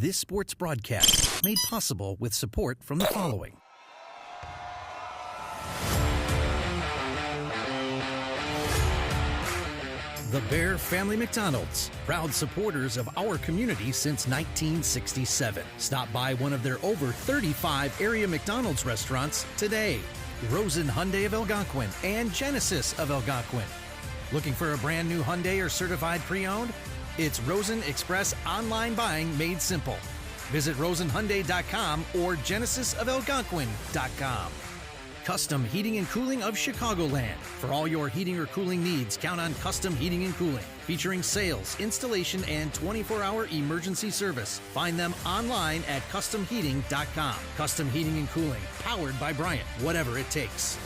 This sports broadcast made possible with support from the following. The Bear Family McDonald's, proud supporters of our community since 1967. Stop by one of their over 35 area McDonald's restaurants today. Rosen Hyundai of Algonquin and Genesis of Algonquin. Looking for a brand new Hyundai or certified pre-owned? It's Rosen Express online buying made simple. Visit rosenhyundai.com or genesisofalgonquin.com. Custom Heating and Cooling of Chicagoland. For all your heating or cooling needs, count on Custom Heating and Cooling. Featuring sales, installation, and 24-hour emergency service. Find them online at customheating.com. Custom Heating and Cooling, powered by Bryant, whatever it takes.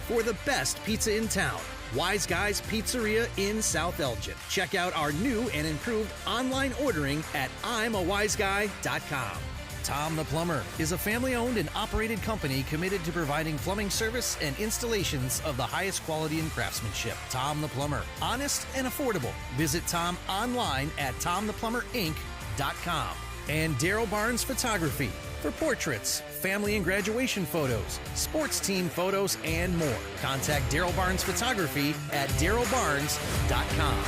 For the best pizza in town, Wise Guys Pizzeria in South Elgin. Check out our new and improved online ordering at I'mAWiseGuy.com. Tom the Plumber is a family-owned and operated company committed to providing plumbing service and installations of the highest quality and craftsmanship. Tom the Plumber, honest and affordable. Visit Tom online at TomThePlumberInc.com. And Daryl Barnes Photography for portraits, family and graduation photos, sports team photos, and more. Contact Daryl Barnes Photography at DarylBarnes.com.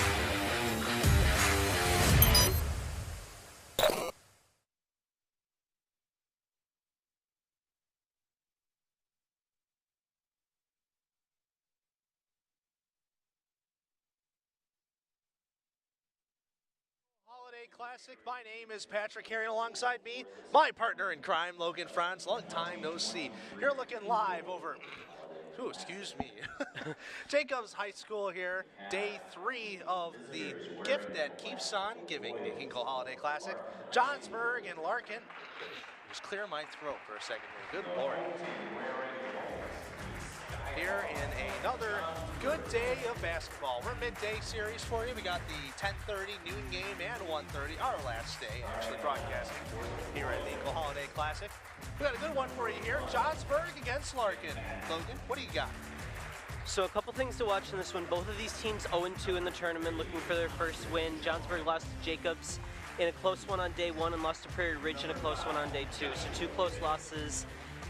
Classic. My name is Patrick Herring. Alongside me, my partner in crime, Logan Franz. Long time no see. You're looking live over, excuse me, Jacobs High School here. Day 3 of the gift that keeps on giving, the Hinkle Holiday Classic. Johnsburg and Larkin. Just clear my throat for a second here. Good Lord. Here in another good day of basketball. We're midday series for you. We got the 10:30 noon game and 1:30, our last day actually broadcasting here at the Hinkle Holiday Classic. We got a good one for you here. Johnsburg against Larkin. Logan, what do you got? So a couple things to watch in this one. Both of these teams 0-2 in the tournament, looking for their first win. Johnsburg lost to Jacobs in a close one on day 1 and lost to Prairie Ridge in a close one on day 2. So 2 close losses.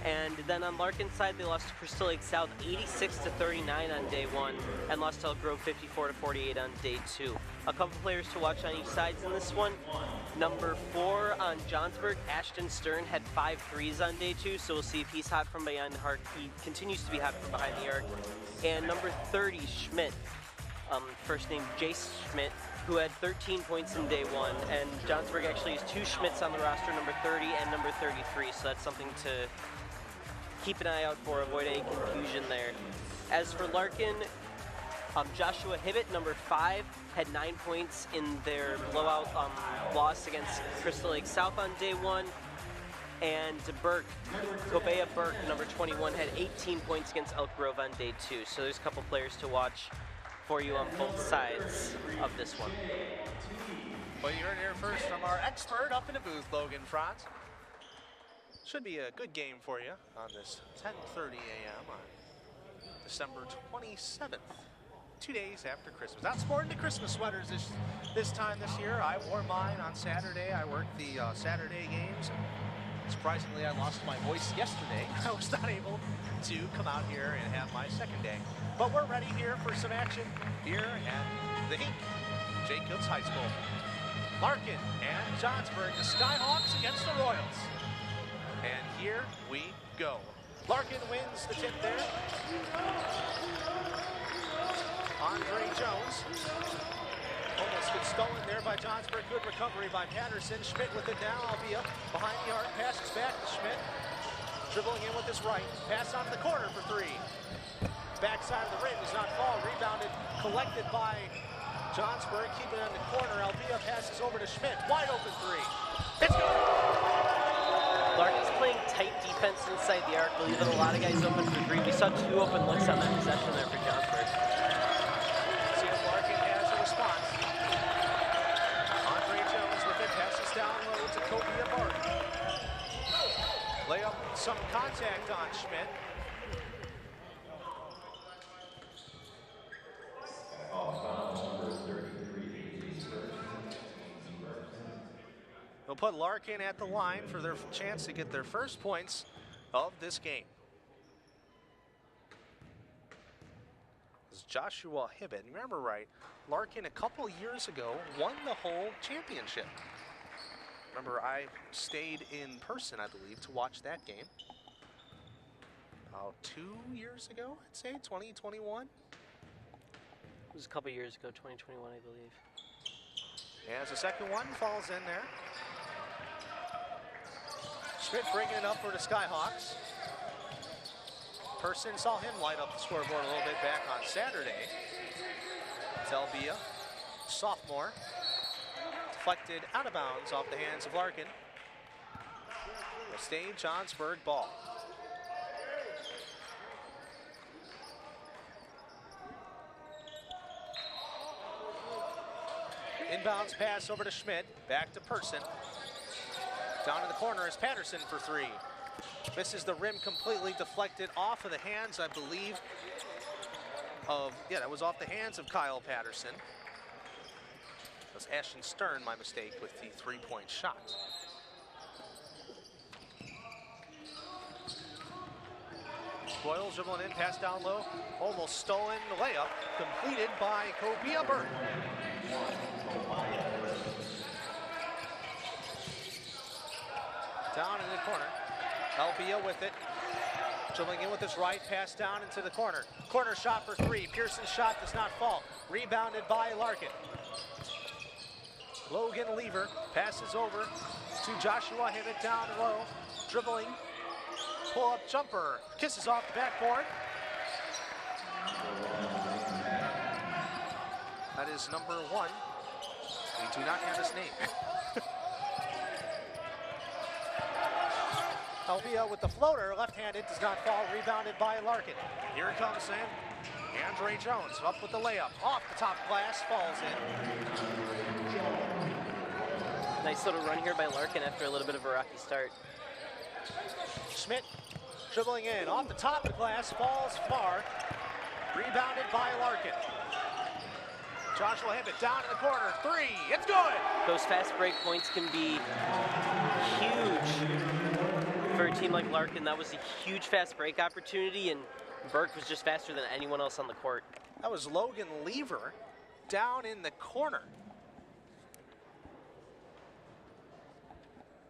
And then on Larkin's side, they lost to Crystal Lake South 86-39 on day 1 and lost to Elk Grove 54-48 on day 2. A couple players to watch on each side in this one. Number 4 on Johnsburg, Ashton Stern, had 5 threes on day 2, so we'll see if he's hot from behind the arc. He continues to be hot from behind the arc. And number 30, Schmidt, first name Jace Schmidt, who had 13 points in day 1. And Johnsburg actually has 2 Schmidts on the roster, number 30 and number 33, so that's something to keep an eye out for, avoid any confusion there. As for Larkin, Joshua Hibbett, number 5, had 9 points in their blowout loss against Crystal Lake South on day 1. And Gobea Burke, number 21, had 18 points against Elk Grove on day 2. So there's a couple players to watch for you on both sides of this one. Well, you heard it here first from our expert up in the booth, Logan Franz. Should be a good game for you on this 10:30 a.m. on December 27th, 2 days after Christmas. Not sporting the Christmas sweaters this time this year. I wore mine on Saturday. I worked the Saturday games. Surprisingly, I lost my voice yesterday. I was not able to come out here and have my second day. But we're ready here for some action here at the Hink, Jacobs High School. Larkin and Johnsburg, the Skyhawks against the Royals. And here we go. Larkin wins the tip there. Andre Jones almost gets stolen there by Johnsburg. Good recovery by Patterson. Schmidt with it now. Albia behind the arc. Passes back to Schmidt. Dribbling in with his right. Pass out of the corner for 3. Backside of the rim does not fall. Rebounded, collected by Johnsburg. Keeping it in the corner. Albia passes over to Schmidt. Wide open 3. It's good. Larkin's playing tight defense inside the arc, leaving a lot of guys open for 3. We saw 2 open looks on that possession there for Johnsburg. See if Larkin has a response. Andre Jones with it, passes down low to Cobia Bark. Lay up some contact on Schmidt. They'll put Larkin at the line for their chance to get their first points of this game. As Joshua Hibbett, remember right, Larkin a couple years ago won the whole championship. Remember, I stayed in person, I believe, to watch that game. About 2 years ago, I'd say, 2021. It was a couple years ago, 2021, I believe. As the second one falls in there. Schmidt bringing it up for the Skyhawks. Person saw him light up the scoreboard a little bit back on Saturday. Zelbia, sophomore, deflected out of bounds off the hands of Larkin. Will stay Johnsburg ball. Inbounds pass over to Schmidt, back to Person. Down in the corner is Patterson for three. Misses the rim completely, deflected off of the hands, I believe, that was off the hands of Kyle Patterson. That was Ashton Stern, my mistake, with the three-point shot. Royals dribbling in, pass down low, almost stolen, the layup completed by Cobia Burton. Down in the corner, Albia with it, dribbling in with his right, pass down into the corner. Corner shot for three, Pearson's shot does not fall. Rebounded by Larkin. Logan Lever passes over to Joshua Hibbett down low, dribbling, pull-up jumper, kisses off the backboard. That is number one. We do not have his name. Albia with the floater, left-handed, does not fall, rebounded by Larkin. Here it comes in. Andre Jones up with the layup, off the top glass, falls in. Nice little run here by Larkin after a little bit of a rocky start. Schmidt dribbling in, off the top of the glass, falls far, rebounded by Larkin. Joshua Hibbett down in the corner, three, it's good! Those fast break points can be huge for a team like Larkin. That was a huge fast break opportunity, and Burke was just faster than anyone else on the court. That was Logan Lever down in the corner.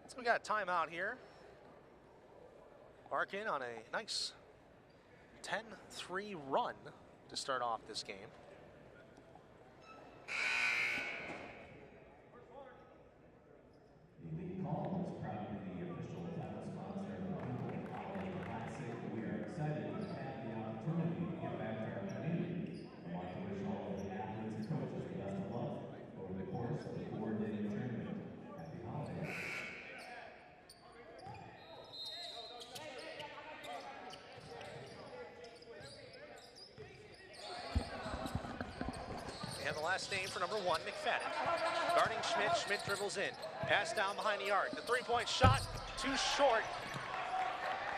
So we got a timeout here. Larkin on a nice 10-3 run to start off this game. Last name for number one, McFadden. Guarding Schmidt, Schmidt dribbles in. Pass down behind the arc. The three-point shot, too short.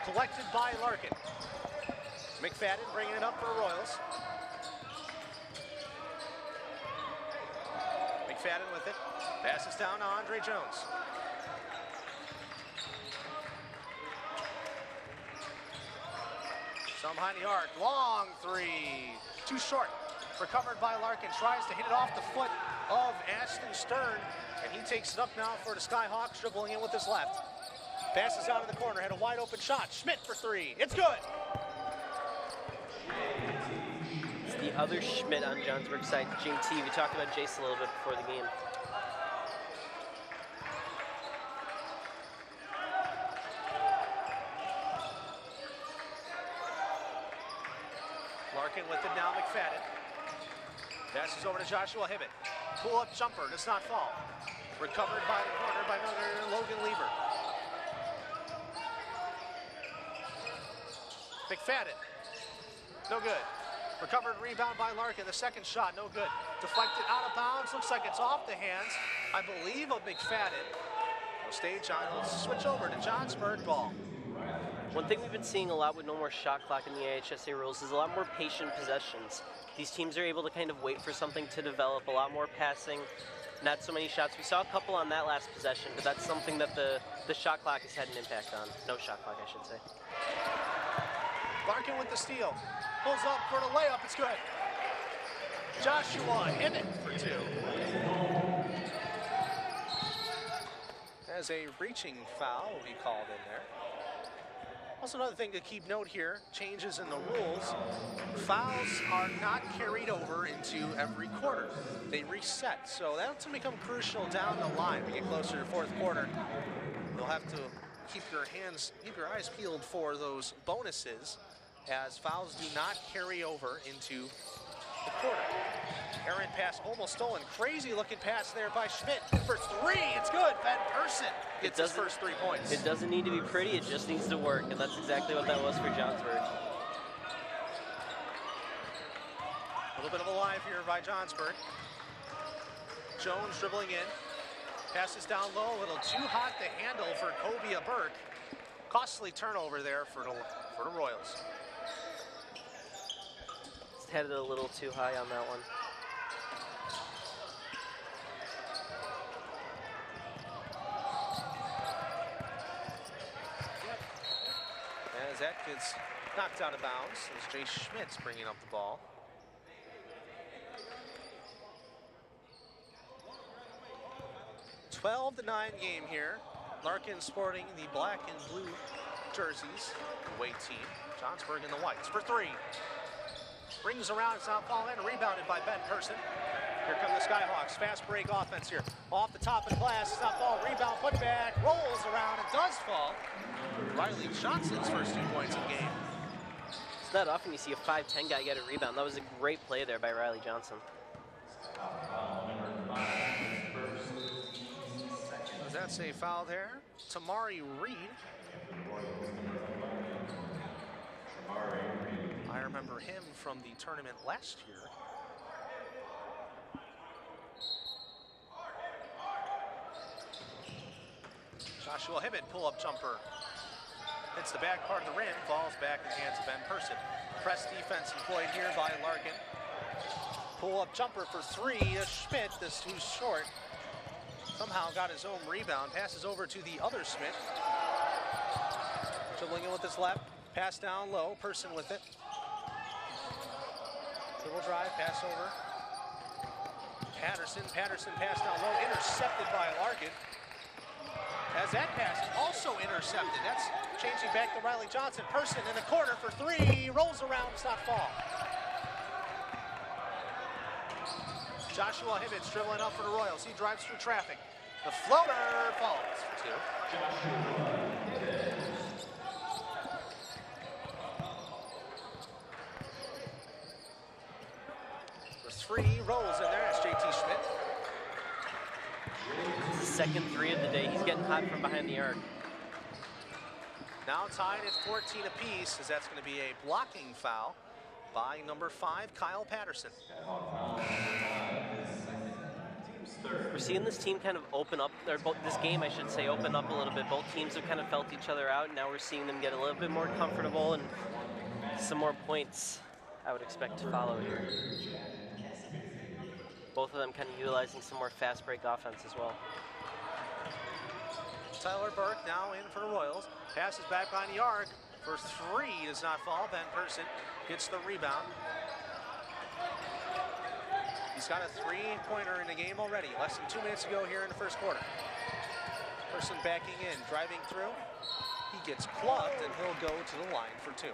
Collected by Larkin. McFadden bringing it up for the Royals. McFadden with it. Passes down to Andre Jones. Some behind the arc. Long three. Too short. Recovered by Larkin, tries to hit it off the foot of Ashton Stern, and he takes it up now for the Skyhawks, dribbling in with his left. Passes out of the corner, had a wide open shot. Schmidt for three, it's good! It's the other Schmidt on Johnsburg's side, JT. We talked about Jace a little bit before the game. Larkin with it now, McFadden. Passes over to Joshua Hibbett. Pull-up jumper does not fall. Recovered by the corner by Logan Lever. McFadden. No good. Recovered rebound by Larkin. The second shot, no good. Deflected out of bounds. Looks like it's off the hands, I believe, of McFadden. We'll switch over to Johnsburg ball. One thing we've been seeing a lot with no more shot clock in the AHSA rules is a lot more patient possessions. These teams are able to kind of wait for something to develop, a lot more passing, not so many shots. We saw a couple on that last possession, but that's something that the shot clock has had an impact on. No shot clock, I should say. Larkin with the steal. Pulls up for the layup. It's good. Joshua Hinkle for 2. As a reaching foul will be called in there. Also, another thing to keep note here, changes in the rules. Fouls are not carried over into every quarter. They reset, so that's going to become crucial down the line. We get closer to fourth quarter. You'll have to keep your eyes peeled for those bonuses, as fouls do not carry over into the quarter. Errant pass almost stolen. Crazy looking pass there by Schmidt for 3. It's good. Ben Person gets his first 3 points. It doesn't need to be pretty, it just needs to work, and that's exactly what that was for Johnsburg. A little bit of a live here by Johnsburg. Jones dribbling in. Passes down low, a little too hot to handle for Cobia Burke. Costly turnover there for the Royals. It's headed a little too high on that one. As that gets knocked out of bounds, as Jay Schmidt's bringing up the ball. (12-9) game here. Larkin sporting the black and blue jerseys, the away team. Johnsburg in the whites for 3. Rings around, it's not falling, rebounded by Ben Person. Here come the Skyhawks, fast break offense here. Off the top of the glass, it's not fall, rebound, put back, rolls around, and does fall. Riley Johnson's first 2 points in the game. It's not often you see a 5'10" guy get a rebound. That was a great play there by Riley Johnson. Does that say foul there? Tamari Reed. I remember him from the tournament last year. Joshua Hibbett, pull-up jumper. Hits the back part of the rim, falls back in the hands of Ben Person. Press defense employed here by Larkin. Pull-up jumper for 3. Schmidt, this who's short, somehow got his own rebound. Passes over to the other Schmidt. Dribbling in with his left. Pass down low. Person with it. Dribble drive. Pass over. Patterson pass down low. Intercepted by Larkin. As that pass is also intercepted. That's changing back to Riley Johnson. Person in the corner for 3. Rolls around. Does not fall. Joshua Hibbett's dribbling up for the Royals. He drives through traffic. The floater falls for 2. The 3 rolls in there. That's JT Schmidt. It's the second 3 of the day. He's getting hot from behind the arc. Now tied at 14 apiece, as that's going to be a blocking foul by number 5, Kyle Patterson. We're seeing this team kind of open up, or this game, I should say, open up a little bit. Both teams have kind of felt each other out, and now we're seeing them get a little bit more comfortable, and some more points I would expect to follow here. Both of them kind of utilizing some more fast break offense as well. Tyler Burke now in for the Royals. Passes back behind the arc. First 3 does not fall. Ben Person gets the rebound. He's got a 3-pointer in the game already. Less than 2 minutes to go here in the first quarter. Person backing in, driving through. He gets clubbed, and he'll go to the line for 2.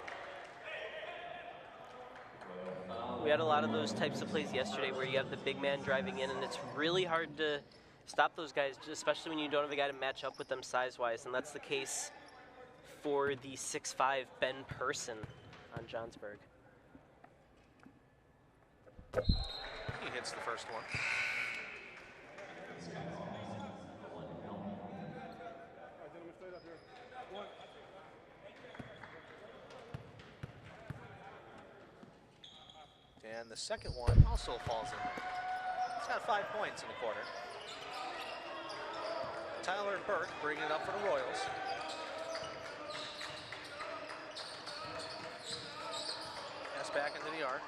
We had a lot of those types of plays yesterday where you have the big man driving in, and it's really hard to stop those guys, especially when you don't have a guy to match up with them size-wise, and that's the case for the 6'5" Ben Person on Johnsburg. He hits the first one. And the second one also falls in there. He's got 5 points in the quarter. Tyler Burke bringing it up for the Royals. Pass back into the arc.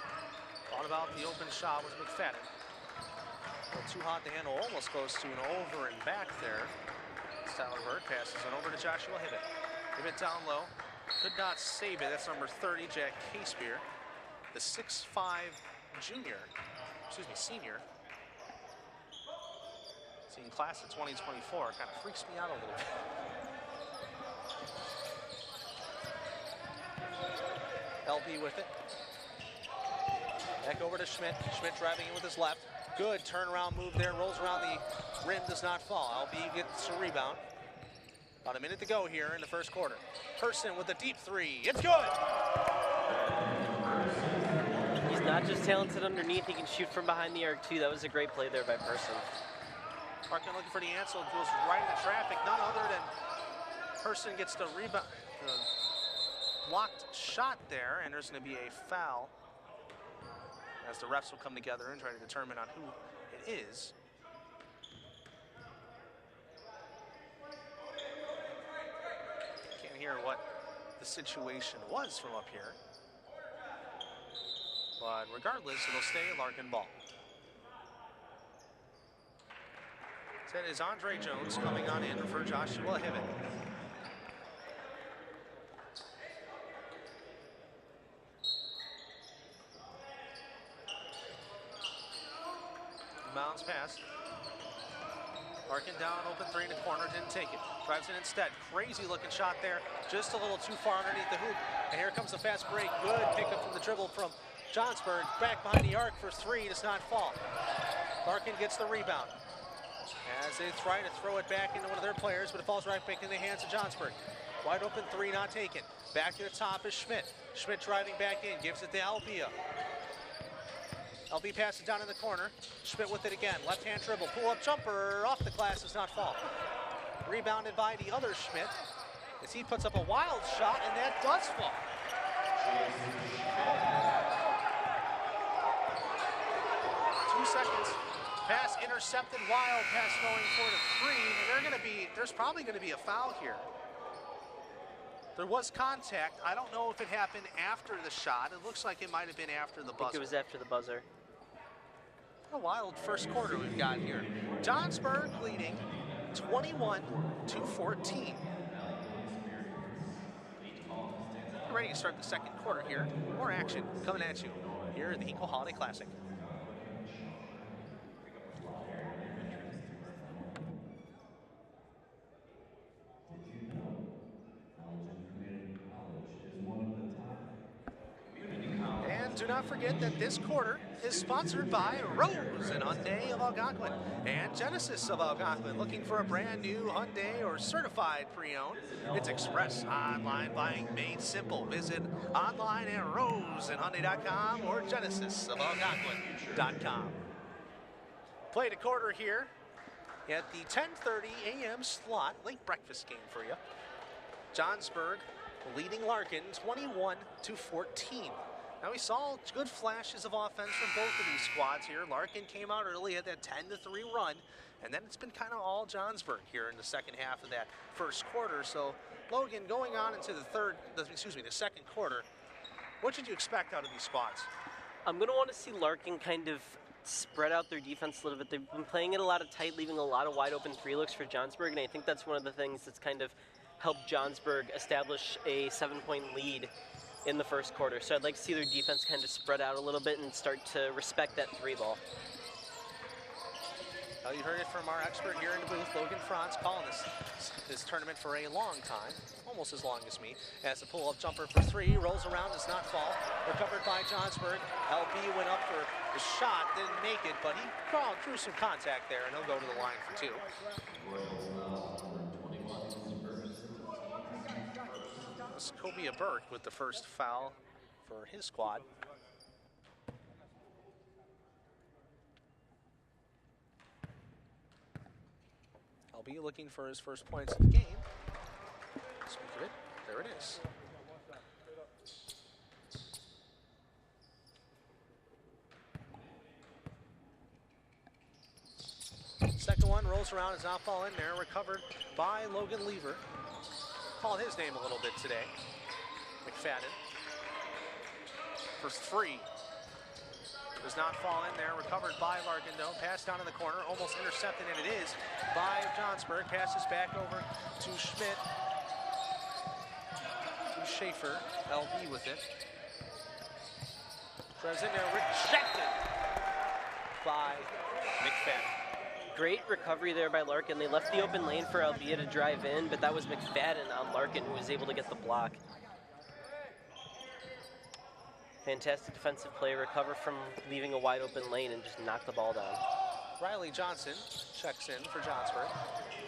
Thought about the open shot was McFadden. little too hot to handle, almost close to an over and back there. Tyler Bird passes it over to Joshua Hibbett. Hibbett down low, could not save it. That's number 30, Jack Casebeer, the 6'5" senior. Seeing class of 2024 kind of freaks me out a little bit. LB with it. Back over to Schmidt. Schmidt driving in with his left. Good turnaround move there. Rolls around the rim, does not fall. LB gets a rebound. About a minute to go here in the first quarter. Person with a deep three. It's good! He's not just talented underneath, he can shoot from behind the arc too. That was a great play there by Person. Larkin looking for the answer, goes right into traffic. None other than Person gets the rebound. Blocked shot there, and there's going to be a foul as the refs will come together and try to determine on who it is. Can't hear what the situation was from up here. But regardless, it'll stay Larkin ball. That is Andre Jones coming on in for Joshua Hibbett. Bounce pass. Larkin down, open three in the corner, didn't take it. Drives in instead. Crazy looking shot there. Just a little too far underneath the hoop. And here comes the fast break. Good pickup from the dribble from Johnsburg. Back behind the arc for three, does not fall. Larkin gets the rebound. As they try to throw it back into one of their players, but it falls right back in the hands of Johnsburg. Wide open three, not taken. Back to the top is Schmidt. Schmidt driving back in, gives it to Albia. LB passes down in the corner. Schmidt with it again. Left-hand dribble. Pull-up jumper. Off the glass. Does not fall. Rebounded by the other Schmidt as he puts up a wild shot, and that does fall. 2 seconds. Pass intercepted. Wild pass going for the three. And there's probably going to be a foul here. There was contact. I don't know if it happened after the shot. It looks like it might have been after the buzzer. I think it was after the buzzer. A wild first quarter we've got here. Johnsburg leading 21-14. Ready to start the second quarter here. More action coming at you here at the Hinkle Holiday Classic. Do not forget that this quarter is sponsored by Rose and Hyundai of Algonquin and Genesis of Algonquin. Looking for a brand new Hyundai or certified pre-owned? It's express online buying made simple. Visit online at roseandhyundai.com or genesisofalgonquin.com. Played a quarter here at the 10:30 a.m. slot. Late breakfast game for you. Johnsburg leading Larkin 21-14. Now we saw good flashes of offense from both of these squads here. Larkin came out early at that 10-3 run, and then it's been kind of all Johnsburg here in the second half of that first quarter. So Logan, going on into the second quarter, what did you expect out of these squads? I'm going to want to see Larkin kind of spread out their defense a little bit. They've been playing it a lot of tight, leaving a lot of wide open three looks for Johnsburg, and I think that's one of the things that's kind of helped Johnsburg establish a 7-point lead in the first quarter. So I'd like to see their defense kind of spread out a little bit and start to respect that three ball. Well, you heard it from our expert here in the booth, Logan Franz, calling this tournament for a long time, almost as long as me, as a pull-up jumper for three, rolls around, does not fall, recovered by Johnsburg. LB went up for the shot, didn't make it, but he crawled through some contact there, and he'll go to the line for two. Cobia Burke with the first foul for his squad. LB looking for his first points of the game. Speak of it, there it is. Second one rolls around, does not fall in there, recovered by Logan Lever. Call his name a little bit today. McFadden for three. Does not fall in there. Recovered by Larkin, though. Pass down in the corner. Almost intercepted, and it is by Johnsburg. Passes back over to Schmidt. To Schaefer. LB with it. Drives in there. Rejected by McFadden. Great recovery there by Larkin. They left the open lane for Albia to drive in, but that was McFadden on Larkin who was able to get the block. Fantastic defensive play, recover from leaving a wide open lane and just knock the ball down. Riley Johnson checks in for Johnsburg.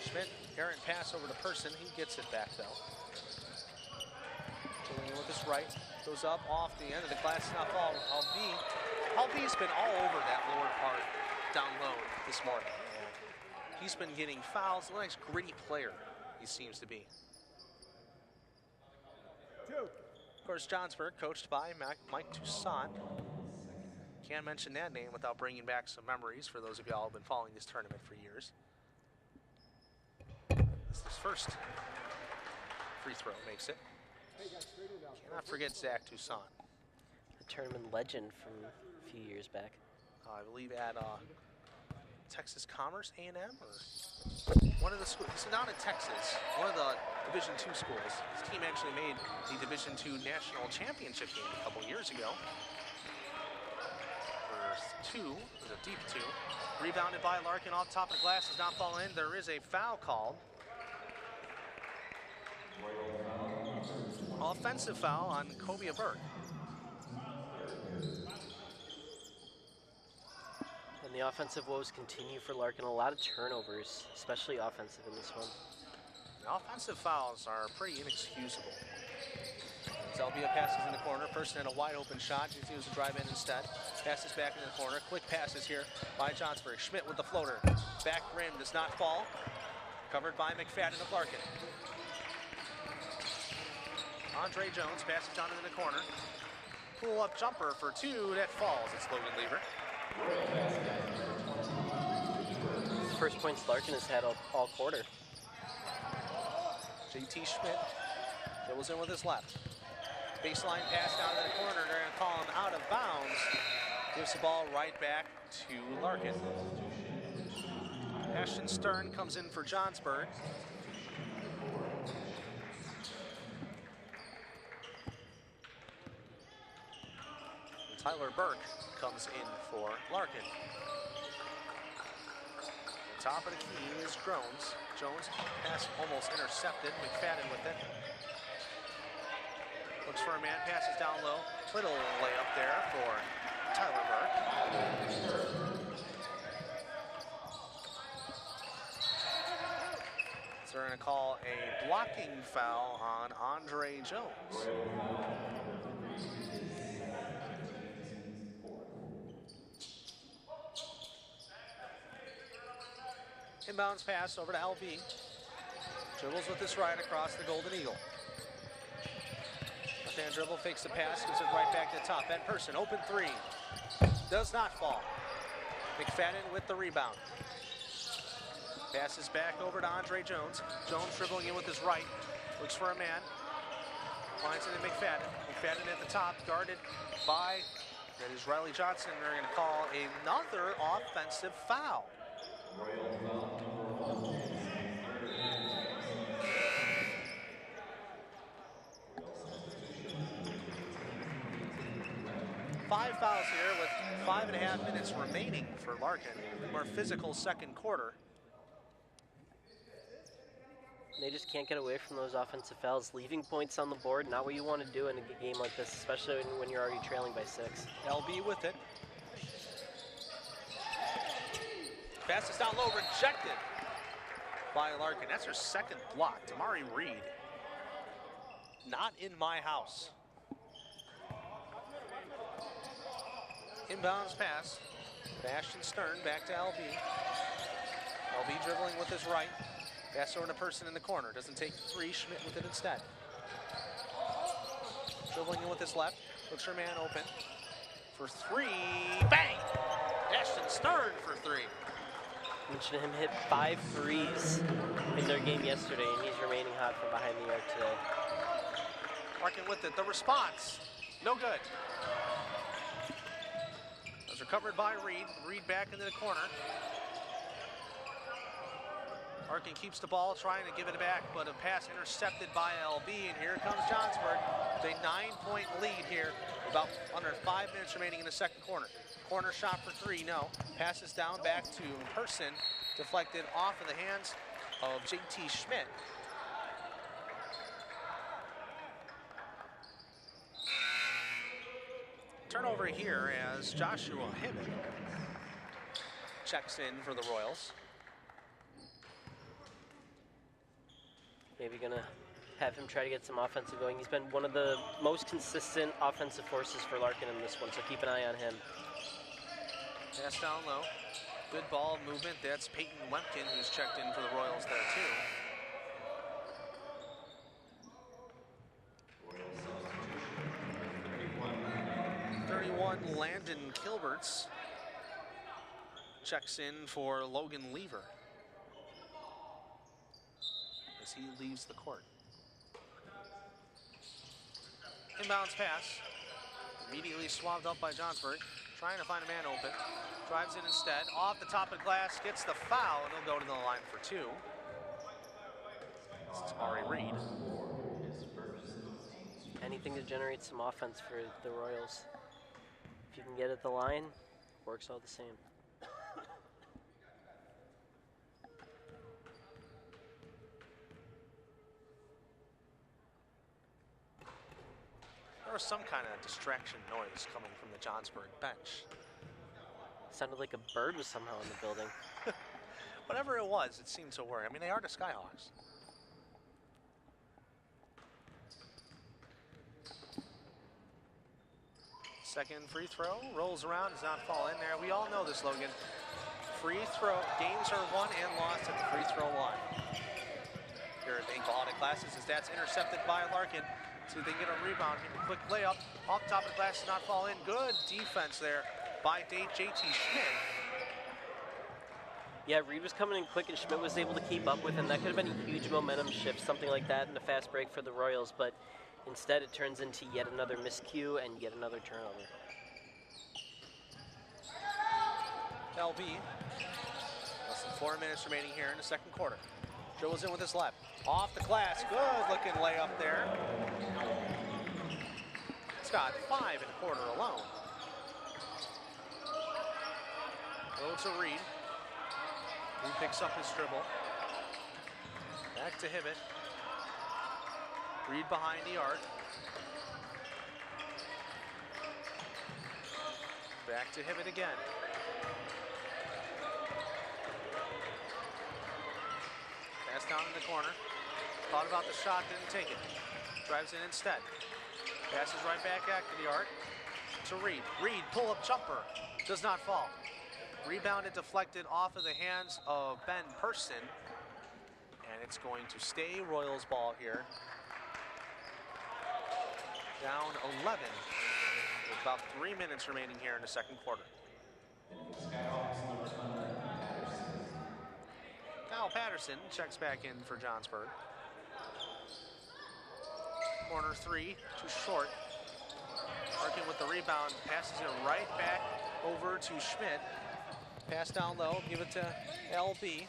Schmidt, errant pass over to Person. He gets it back, though. Going with his right. Goes up off the end of the glass. Not fall. Albie's been all over that lower part down low this morning. He's been getting fouls. A nice gritty player he seems to be. Of course, Johnsburg, coached by Mike Toussaint. Can't mention that name without bringing back some memories for those of y'all who have been following this tournament for years. This is his first free throw, makes it. Cannot forget Zach Toussaint. A tournament legend from a few years back. I believe at Texas Commerce A&M or one of the schools. He's down in Texas, one of the Division II schools. His team actually made the Division II National Championship game a couple years ago. For two, it was a deep two. Rebounded by Larkin off the top of the glass, does not fall in. There is a foul called. Offensive foul on Cobia Burke. And the offensive woes continue for Larkin. A lot of turnovers, especially offensive in this one. The offensive fouls are pretty inexcusable. Albia passes in the corner. Person in a wide open shot. He was to drive in instead. Passes back in the corner. Quick passes here by Johnsburg. Schmidt with the floater. Back rim does not fall. Covered by McFadden of Larkin. Andre Jones passes down into the corner. Pull-up jumper for two. That falls. It's Logan Lever. First points Larkin has had all quarter. JT Schmidt goes in with his left. Baseline pass down to the corner. They're going to call him out of bounds. Gives the ball right back to Larkin. Ashton Stern comes in for Johnsburg. Tyler Burke comes in for Larkin. Top of the key is Jones. Jones pass almost intercepted. McFadden with it. Looks for a man, passes down low. Little layup there for Tyler Burke. So they're going to call a blocking foul on Andre Jones. Inbounds pass over to LB. Dribbles with his right across the Golden Eagle. Left-hand dribble, fakes the pass, gives it right back to the top. Ben Person, open three. Does not fall. McFadden with the rebound. Passes back over to Andre Jones. Jones dribbling in with his right. Looks for a man. Finds it to McFadden. McFadden at the top, guarded by, that is Riley Johnson. They're going to call another offensive foul. Five fouls here with 5.5 minutes remaining for Larkin. More physical second quarter. They just can't get away from those offensive fouls. Leaving points on the board, not what you want to do in a game like this, especially when you're already trailing by 6. LB with it. Pass is down low, rejected by Larkin. That's her second block. Damari Reed. Not in my house. Inbounds pass. Ashton Stern back to LB. LB dribbling with his right. Pass over to Person in the corner. Doesn't take three. Schmidt with it instead. Dribbling in with his left. Looks for a man open. For three. Bang! Ashton Stern for three. Mentioned him hit 5 threes in their game yesterday, and he's remaining hot from behind the arc today. Larkin with it. The response. No good. was recovered by Reed. Reed back into the corner. Larkin keeps the ball, trying to give it back, but a pass intercepted by LB, and here comes Johnsburg with a 9-point lead here. About under 5 minutes remaining in the second quarter. Corner shot for three, no. Passes down back to Person, deflected off of the hands of JT Schmidt. Turnover here as Joshua Hibbett checks in for the Royals. Maybe gonna have him try to get some offensive going. He's been one of the most consistent offensive forces for Larkin in this one, so keep an eye on him. Pass down low. Good ball movement. That's Peyton Wempkin who's checked in for the Royals there too. 31, Landon Kilberts checks in for Logan Lever as he leaves the court. Inbounds pass, immediately swabbed up by Johnsburg, trying to find a man open. Drives in instead, off the top of the glass, gets the foul, and he'll go to the line for two. It's Ari Reed. Anything to generate some offense for the Royals. If you can get at the line, works all the same. There was some kind of distraction noise coming from the Johnsburg bench. Sounded like a bird was somehow in the building. Whatever it was, it seemed to work. I mean, they are the Skyhawks. Second free throw, rolls around, does not fall in there. We all know this, Logan. Free throw, games are won and lost at the free throw line. Here at the Hinkle Audit Classes, as that's intercepted by Larkin. See if they can get a rebound here. Quick layup, off the top of the glass, does not fall in. Good defense there by JT Schmidt. Yeah, Reed was coming in quick and Schmidt was able to keep up with him. That could have been a huge momentum shift, something like that in a fast break for the Royals, but instead it turns into yet another miscue and yet another turnover. LB, less than 4 minutes remaining here in the second quarter. Dribbles in with his left, off the glass, good looking layup there. It's got 5 in a quarter alone. Go to Reed. Reed picks up his dribble. Back to Hibbett. Reed behind the arc. Back to Hibbett again. Pass down in the corner. Thought about the shot, didn't take it. Drives in instead. Passes right back to the arc. To Reed. Reed, pull-up jumper. Does not fall. Rebounded, deflected off of the hands of Ben Person. And it's going to stay Royals ball here. Down 11 with about 3 minutes remaining here in the second quarter. Now Patterson checks back in for Johnsburg. Corner three, too short. Larkin with the rebound, passes it right back over to Schmidt. Pass down low, give it to LB.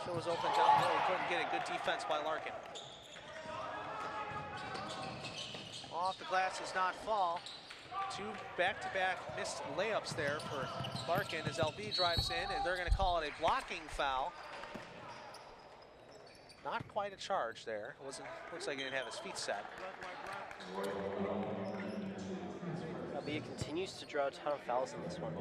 Shows open down low, couldn't get it. Good defense by Larkin. Off the glass does not fall. 2 back-to-back missed layups there for Larkin as LB drives in, and they're going to call it a blocking foul. Not quite a charge there. It wasn't. Looks like he didn't have his feet set. LB continues to draw a ton of fouls in this one.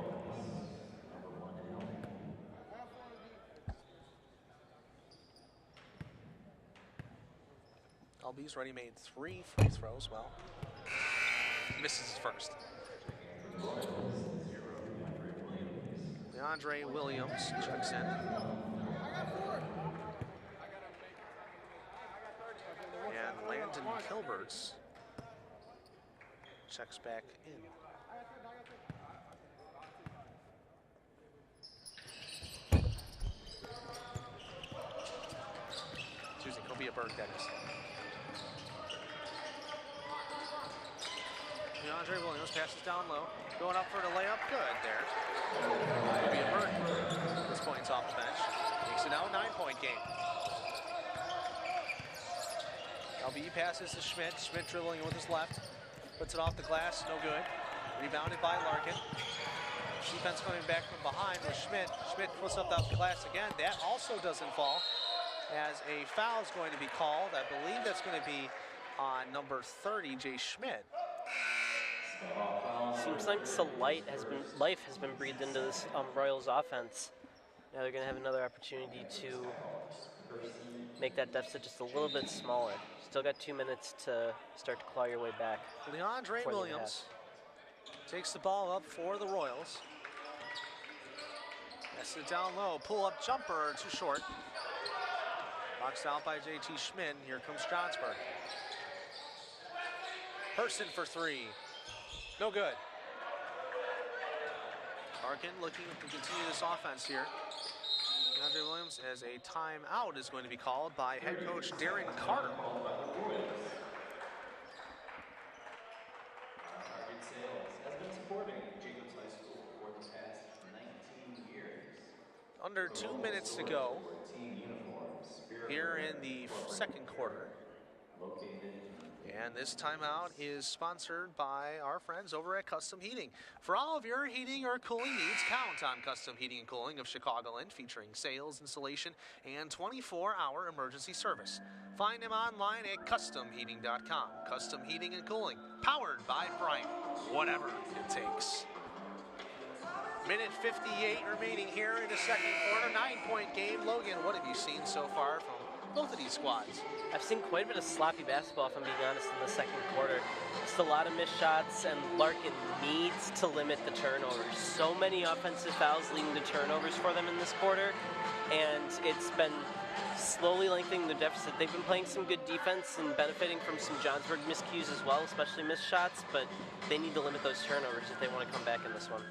LB's already made 3 free throws. Well, misses his first. DeAndre Williams checks in. And Landon Kilberts checks back in. Excuse me, Kobe Berg, that is. DeAndre Williams passes down low. Going up for the layup. Good there. It'll be a bird. This point's off the bench. Makes it now a 9-point game. LBE passes to Schmidt. Schmidt dribbling with his left. Puts it off the glass. No good. Rebounded by Larkin. Defense coming back from behind with Schmidt. Schmidt puts up the glass again. That also doesn't fall, as a foul is going to be called. I believe that's going to be on number 30, Jay Schmidt. Seems like some life has been breathed into this Royals offense. Now they're going to have another opportunity to make that deficit just a little bit smaller. Still got 2 minutes to start to claw your way back. DeAndre Williams takes the ball up for the Royals. That's it down low. Pull-up jumper, too short. Boxed out by JT Schmidt. Here comes Johnsburg. Person for three. No good. Larkin looking to continue this offense here. DeAndre Williams, as a timeout is going to be called by head coach Darren Carter. Under 2 minutes to go here in the second quarter. And this timeout is sponsored by our friends over at Custom Heating. For all of your heating or cooling needs, count on Custom Heating and Cooling of Chicagoland, featuring sales, installation, and 24-hour emergency service. Find them online at customheating.com. Custom Heating and Cooling, powered by Bryant. Whatever it takes. Minute 58 remaining here in the second quarter. 9-point game. Logan, what have you seen so far from both of these squads? I've seen quite a bit of sloppy basketball, if I'm being honest, in the second quarter. Just a lot of missed shots, and Larkin needs to limit the turnovers. So many offensive fouls leading to turnovers for them in this quarter, and it's been slowly lengthening the deficit. They've been playing some good defense and benefiting from some Johnsburg miscues as well, especially missed shots, but they need to limit those turnovers if they want to come back in this one.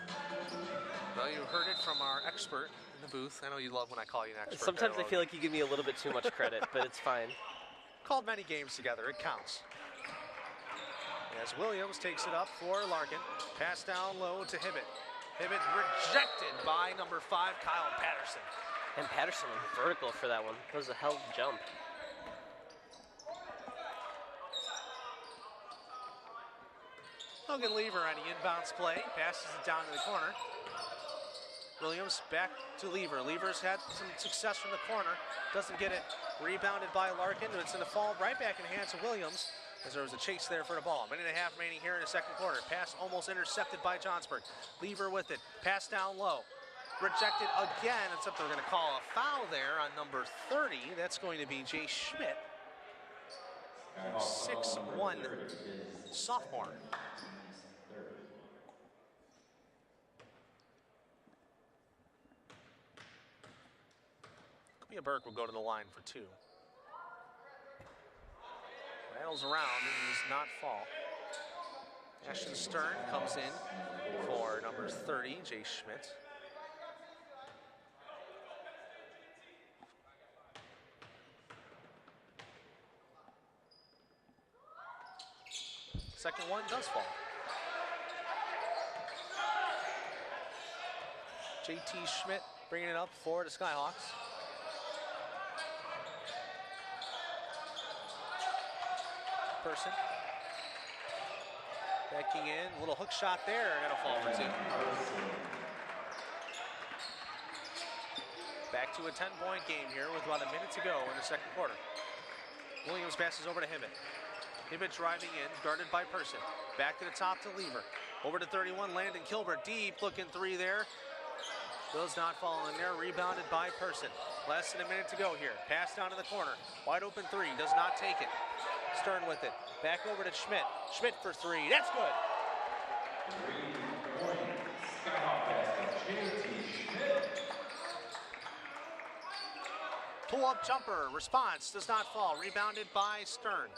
Well, you heard it from our expert in the booth. I know you love when I call you an expert. Sometimes I feel like you give me a little bit too much credit, but it's fine. Called many games together. It counts. As Williams takes it up for Larkin. Pass down low to Hibbett. Hibbett rejected by number 5, Kyle Patterson. And Patterson went vertical for that one. That was a hell of a jump. Logan Lever on the inbounds play. Passes it down to the corner. Williams back to Lever. Lever's had some success from the corner. Doesn't get it. Rebounded by Larkin. It's going to fall right back in the hands of Williams, as there was a chase there for the ball. 1.5 minutes remaining here in the second quarter. Pass almost intercepted by Johnsburg. Lever with it. Pass down low. Rejected again, except they're going to call a foul there on number 30. That's going to be Jay Schmidt, 6'1" sophomore. Burke will go to the line for 2. Rattles around and does not fall. Ashton Stern comes in for number 30, Jay Schmidt. Second one does fall. JT Schmidt bringing it up for the Skyhawks. Person backing in, a little hook shot there, gonna fall for 2. Back to a 10-point game here with about a minute to go in the second quarter. Williams passes over to Hibbett. Hibbett driving in, guarded by Person. Back to the top to Lever. Over to 31, Landon Kilbert, deep looking 3 there. Does not fall in there, rebounded by Person. Less than a minute to go here. Pass down to the corner. Wide open 3, does not take it. Stern with it. Back over to Schmidt. Schmidt for 3. That's good. Pull-up jumper. Response does not fall. Rebounded by Stern.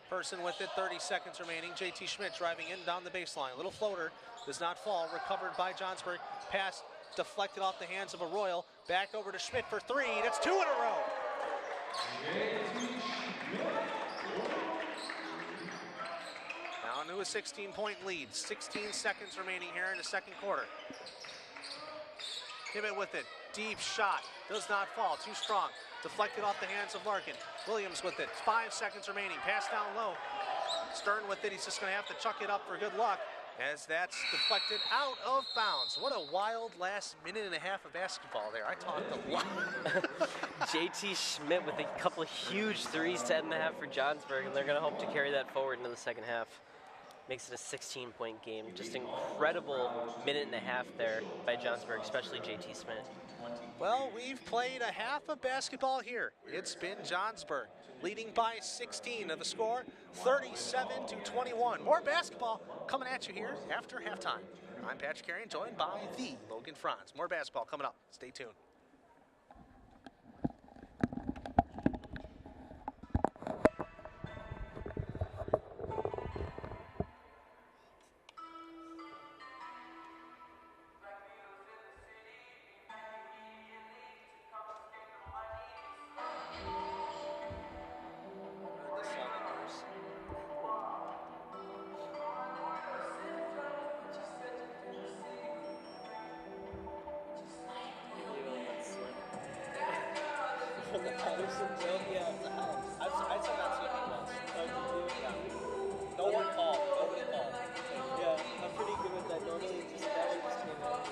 Person with it. 30 seconds remaining. JT Schmidt driving in down the baseline. Little floater. Does not fall. Recovered by Johnsburg. Pass deflected off the hands of a Royal. Back over to Schmidt for 3. That's 2 in a row. Now to a 16-point lead. 16 seconds remaining here in the second quarter. Hibbett with it. Deep shot. Does not fall. Too strong. Deflected off the hands of Larkin. Williams with it. 5 seconds remaining. Pass down low. Stern with it. He's just going to have to chuck it up for good luck as that's deflected out of bounds. What a wild last minute and a half of basketball there. I talked a lot. JT Schmidt with a couple of huge threes to end the half for Johnsburg, and they're going to hope to carry that forward into the second half. Makes it a 16-point game. Just incredible minute and a half there by Johnsburg, especially JT Schmidt. Well, we've played a half of basketball here. It's been Johnsburg leading by 16 of the score, 37-21. More basketball coming at you here after halftime. I'm Patrick Carrion, joined by the Logan Franz. More basketball coming up. Stay tuned. No one called. Nobody called. Yeah, I'm pretty good with that. Normally, that one just came out.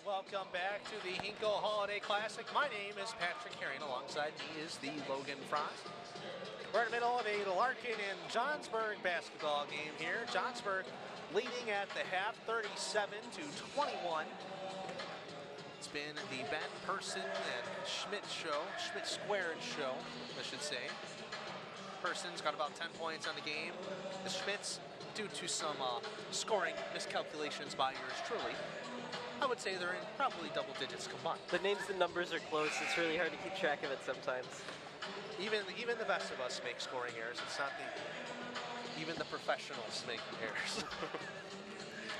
welcome back to the Hinkle Holiday Classic. My name is Patrick Herring. Alongside me is the Logan Franz. We're in the middle of a Larkin and Johnsburg basketball game here. Johnsburg leading at the half, 37-21. It's been the Ben Person and Schmidt show, Schmidt squared show, I should say. Person's got about 10 points on the game. The Schmidts, due to some scoring miscalculations by yours truly, I would say they're in probably double digits combined. The names and numbers are close. It's really hard to keep track of it sometimes. Even the best of us make scoring errors. It's not even the professionals make errors.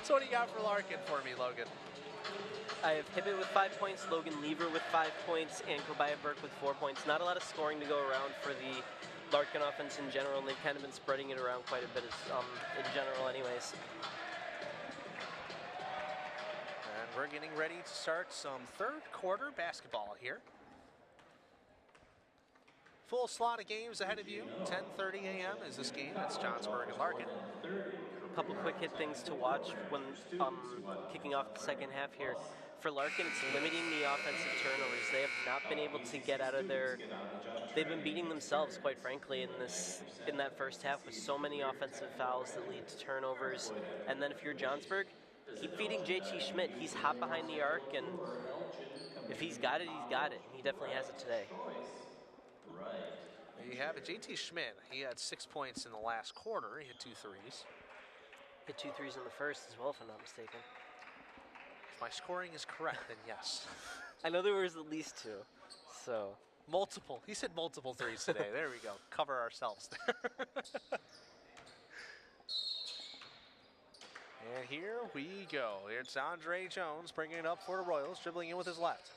So what do you got for Larkin for me, Logan? I have Hibbett with 5 points, Logan Lever with 5 points, and Kobaya Burke with 4 points. Not a lot of scoring to go around for the Larkin offense in general, and they've kind of been spreading it around quite a bit in general anyways. And we're getting ready to start some third quarter basketball here. Full slot of games ahead of you. 10:30 a.m. is this game. That's Johnsburg and Larkin. A couple quick hit things to watch when kicking off the second half here. For Larkin, it's limiting the offensive turnovers. They have not been able to get out of their... They've been beating themselves, quite frankly, in that first half with so many offensive fouls that lead to turnovers. And then if you're Johnsburg, keep feeding JT Schmidt. He's hot behind the arc, and if he's got it, he's got it. He definitely has it today. There you have it. JT Schmidt, he had 6 points in the last quarter. He hit 2 threes. Hit 2 threes in the first as well, if I'm not mistaken. If my scoring is correct, then yes. I know there was at least 2, so... Multiple. He said multiple threes today. There we go. Cover ourselves there. And here we go. It's Andre Jones bringing it up for the Royals, dribbling in with his left.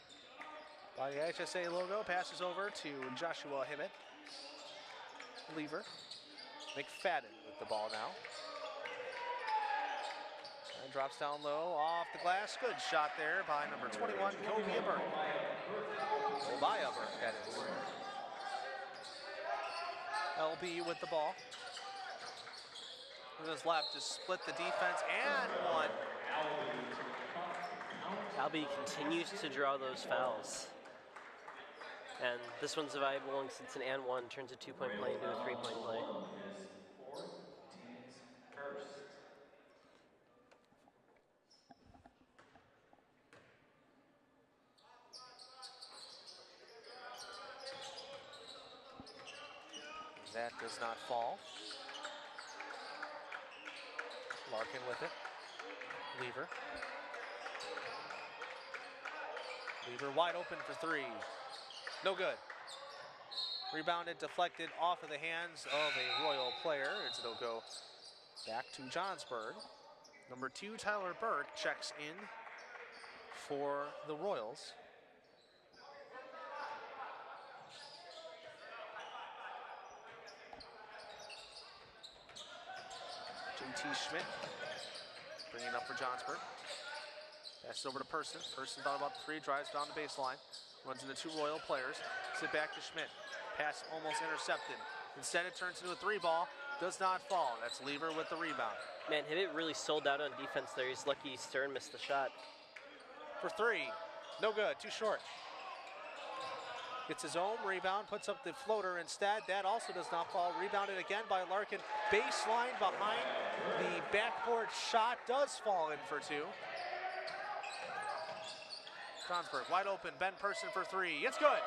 By the HSA logo, passes over to Joshua Hibbett. Lever. McFadden with the ball now. And drops down low, off the glass. Good shot there by number 21, Kobaya Burke. Kobaya Burke, that is. LB with the ball. With his left, just split the defense and one. Albee continues to draw those fouls. And this one's a viable one since an and one turns a 2-point play into a 3-point play. That does not fall. Larkin with it. Lever. Lever wide open for 3. No good. Rebounded, deflected off of the hands of a Royal player. It'll go back to Johnsburg. Number 2, Tyler Burke, checks in for the Royals. JT Schmidt bringing it up for Johnsburg. Passes over to Person. Person thought about the 3, drives down the baseline. Runs into 2 Royal players. Sit back to Schmidt. Pass almost intercepted. Instead it turns into a 3 ball. Does not fall. That's Lever with the rebound. Man, Hibbett really sold out on defense there. He's lucky Stern missed the shot. For 3. No good. Too short. Gets his own rebound. Puts up the floater instead. That also does not fall. Rebounded again by Larkin. Baseline behind. The backboard shot does fall in for 2. Johnsburg wide open. Ben Person for 3. It's good.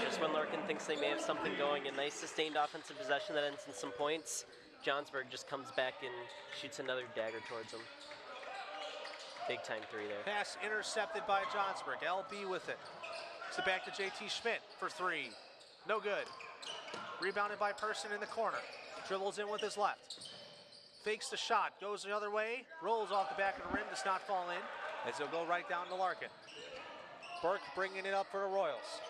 Just when Larkin thinks they may have something going, a nice sustained offensive possession that ends in some points. Johnsburg just comes back and shoots another dagger towards him. Big time 3 there. Pass intercepted by Johnsburg. LB with it. Sit back to JT Schmidt for 3. No good. Rebounded by Person in the corner. Dribbles in with his left. Fakes the shot. Goes the other way. Rolls off the back of the rim. Does not fall in. As he'll go right down to Larkin. Burke bringing it up for the Royals.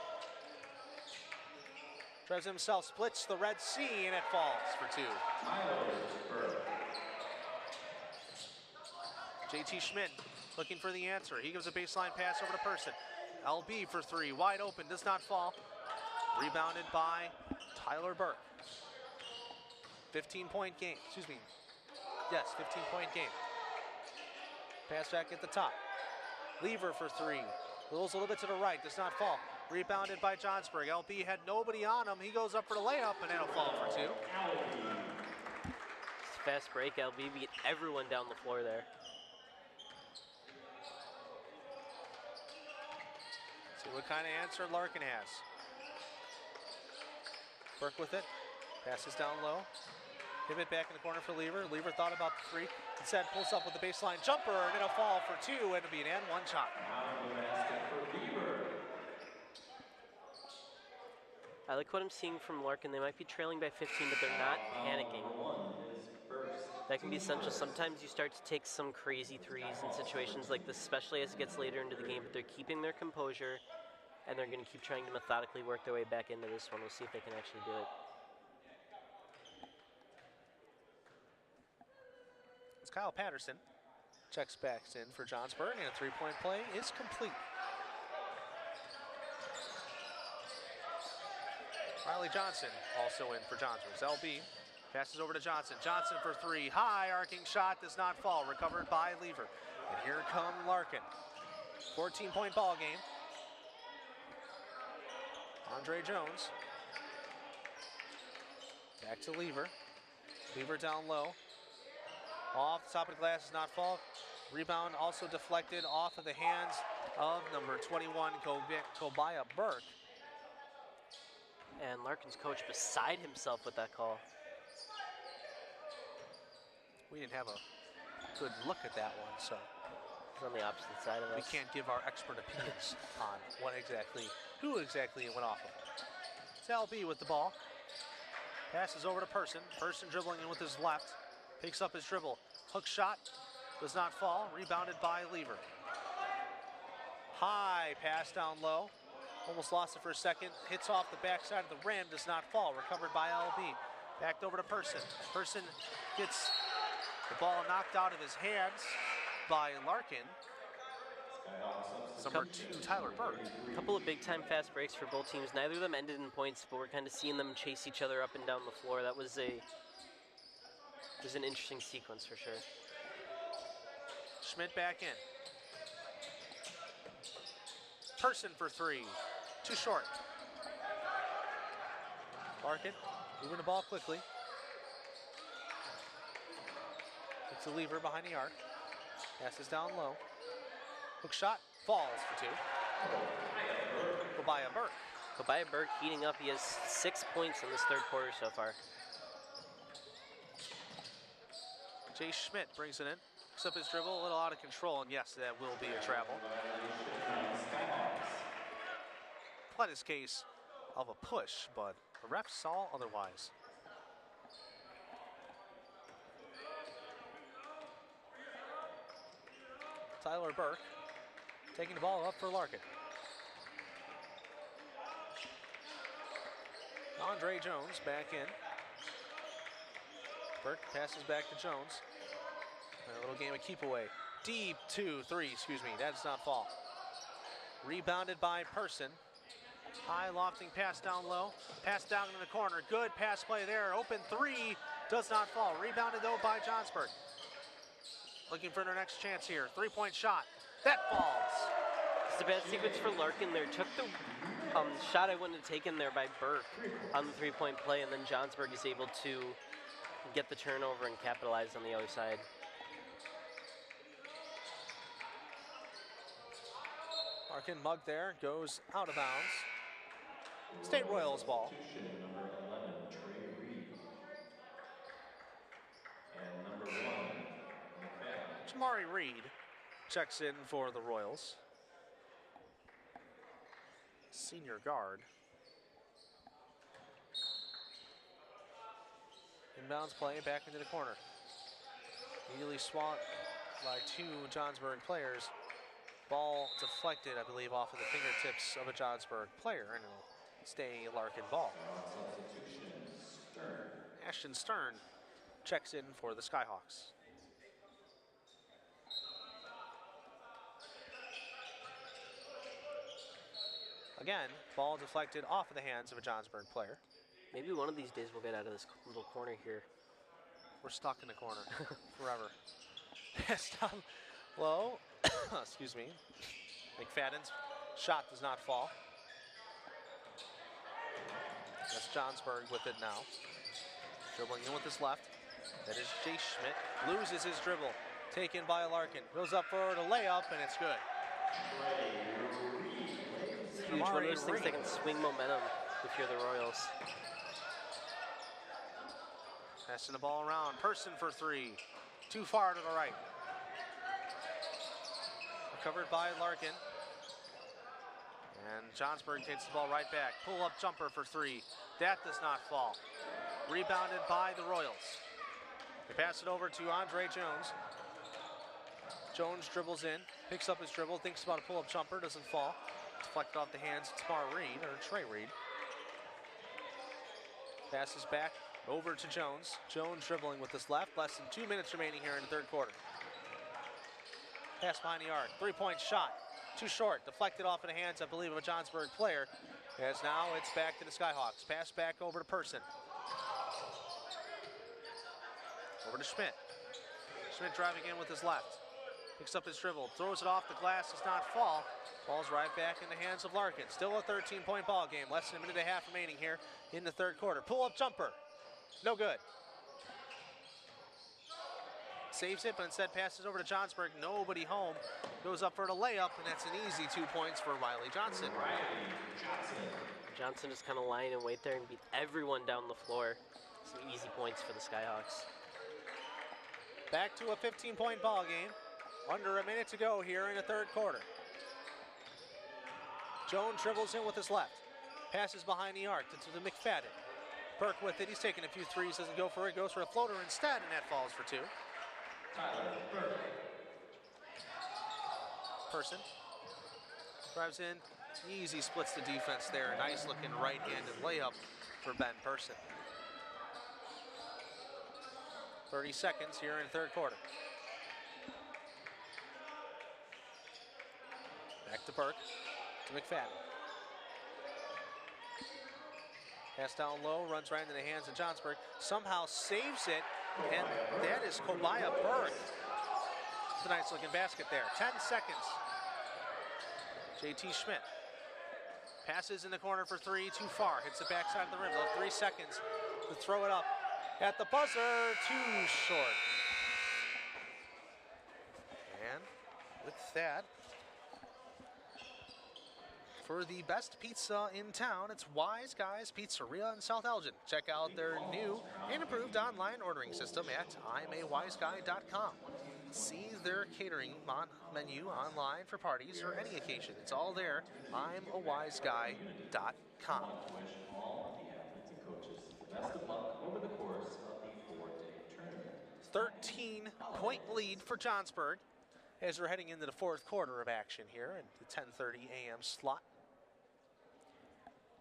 Drives himself, splits the Red Sea, and it falls for 2. JT Schmidt looking for the answer. He gives a baseline pass over to Person. LB for 3, wide open, does not fall. Rebounded by Tyler Burke. 15-point game, excuse me. Yes, 15-point game. Pass back at the top. Lever for three. Goes a little bit to the right, does not fall. Rebounded by Johnsburg. LB had nobody on him. He goes up for the layup, and it'll fall for two. Fast break. LB beat everyone down the floor there. See what kind of answer Larkin has. Burke with it. Passes down low. Pivot back in the corner for Lever. Lever thought about the three. Instead pulls up with the baseline jumper, and it'll fall for two, and it'll be an and one shot. I like what I'm seeing from Larkin. They might be trailing by 15, but they're not panicking. That can be essential. Sometimes you start to take some crazy threes in situations like this, especially as it gets later into the game, but they're keeping their composure, and they're going to keep trying to methodically work their way back into this one. We'll see if they can actually do it. It's Kyle Patterson. Checks back in for Johnsburg, and a three-point play is complete. Riley Johnson also in for Johnsburg. LB passes over to Johnson. Johnson for three. High arcing shot does not fall. Recovered by Lever. And here come Larkin. 14-point ball game. Andre Jones. Back to Lever. Lever down low. Off the top of the glass does not fall. Rebound also deflected off of the hands of number 21, Tobiah Burke. And Larkin's coach beside himself with that call. We didn't have a good look at that one, so He's on the opposite side of us. we can't give our expert opinions on who exactly it went off of. It's LB with the ball. Passes over to Person. Person dribbling in with his left. Picks up his dribble. Hook shot. Does not fall. Rebounded by Lever. High pass down low. Almost lost it for a second. Hits off the backside of the rim. Does not fall. Recovered by LB. Backed over to Person. Person gets the ball knocked out of his hands by Larkin. Number 2, Tyler Burke. A couple of big-time fast breaks for both teams. Neither of them ended in points, but we're kind of seeing them chase each other up and down the floor. That was an interesting sequence for sure. Schmidt back in. Person for three. Too short. Larkin moving the ball quickly. It's a Lever behind the arc. Passes down low. Hook shot. Falls for two. Tobiah Burke. Tobiah Burke heating up. He has 6 points in this third quarter so far. Jay Schmidt brings it in. Picks up his dribble, a little out of control, and yes, that will be a travel. Played his case of a push, but the refs saw otherwise. Tyler Burke taking the ball up for Larkin. Andre Jones back in. Burke passes back to Jones. A little game of keep away. Deep 2-3, that does not fall. Rebounded by Person. High lofting pass down low. Pass down in the corner. Good pass play there. Open three. Does not fall. Rebounded though by Johnsburg. Looking for their next chance here. 3-point shot. That falls. It's a bad sequence for Larkin there. Took the shot I wouldn't have taken there by Burke on the 3-point play, and then Johnsburg is able to get the turnover and capitalize on the other side. Larkin mugged there, goes out of bounds. State Royals ball. Jamari Reed checks in for the Royals. Senior guard. Inbounds play back into the corner. Immediately swamped by 2 Johnsburg players. Ball deflected, I believe, off of the fingertips of a Johnsburg player, and it'll stay Larkin ball. Ashton Stern checks in for the Skyhawks. Again, ball deflected off of the hands of a Johnsburg player. Maybe one of these days we'll get out of this little corner here. We're stuck in the corner forever. Pass down Low. Excuse me. McFadden's shot does not fall. That's Johnsburg with it now. Dribbling in with his left. That is Jay Schmidt. Loses his dribble. Taken by Larkin. Goes up for a layup, and it's good. Huge, one of those things that can swing momentum if you're the Royals. Passing the ball around. Person for three. Too far to the right. Recovered by Larkin. And Johnsburg takes the ball right back. Pull-up jumper for three. That does not fall. Rebounded by the Royals. They pass it over to Andre Jones. Jones dribbles in, picks up his dribble, thinks about a pull-up jumper, doesn't fall. Deflected off the hands of Tamar Reed, or Trey Reed. Passes back over to Jones. Jones dribbling with his left. Less than 2 minutes remaining here in the third quarter. Pass behind the arc. Three-point shot. Too short. Deflected off in the hands, I believe, of a Johnsburg player. As now it's back to the Skyhawks. Pass back over to Person. Over to Schmidt. Schmidt driving in with his left. Picks up his dribble. Throws it off the glass. Does not fall. Falls right back in the hands of Larkin. Still a 13-point ball game. Less than a minute and a half remaining here in the third quarter. Pull-up jumper. No good. Saves it, but instead passes over to Johnsburg. Nobody home. Goes up for the layup, and that's an easy 2 points for Riley Johnson. Johnson just kind of lying in wait there and beat everyone down the floor. Some easy points for the Skyhawks. Back to a 15-point ball game. Under a minute to go here in the third quarter. Jones dribbles in with his left. Passes behind the arc to the McFadden. Burke with it. He's taking a few threes. Doesn't go for it. Goes for a floater instead, and that falls for two. Person drives in. Easy splits the defense there. Nice looking right-handed layup for Ben Person. 30 seconds here in the third quarter. Back to Burke, to McFadden. Pass down low, runs right into the hands of Johnsburg. Somehow saves it, and that is Kobaya Burke. It's a nice looking basket there. 10 seconds. JT Schmidt. Passes in the corner for three, too far. Hits the backside of the rim. 3 seconds to throw it up. At the buzzer, too short. And with that, for the best pizza in town, it's Wise Guys Pizzeria in South Elgin. Check out their new and improved online ordering system at imawiseguy.com. See their catering menu online for parties or any occasion. It's all there. imawiseguy.com. 13-point lead for Johnsburg as we're heading into the fourth quarter of action here in the 10:30 a.m. slot.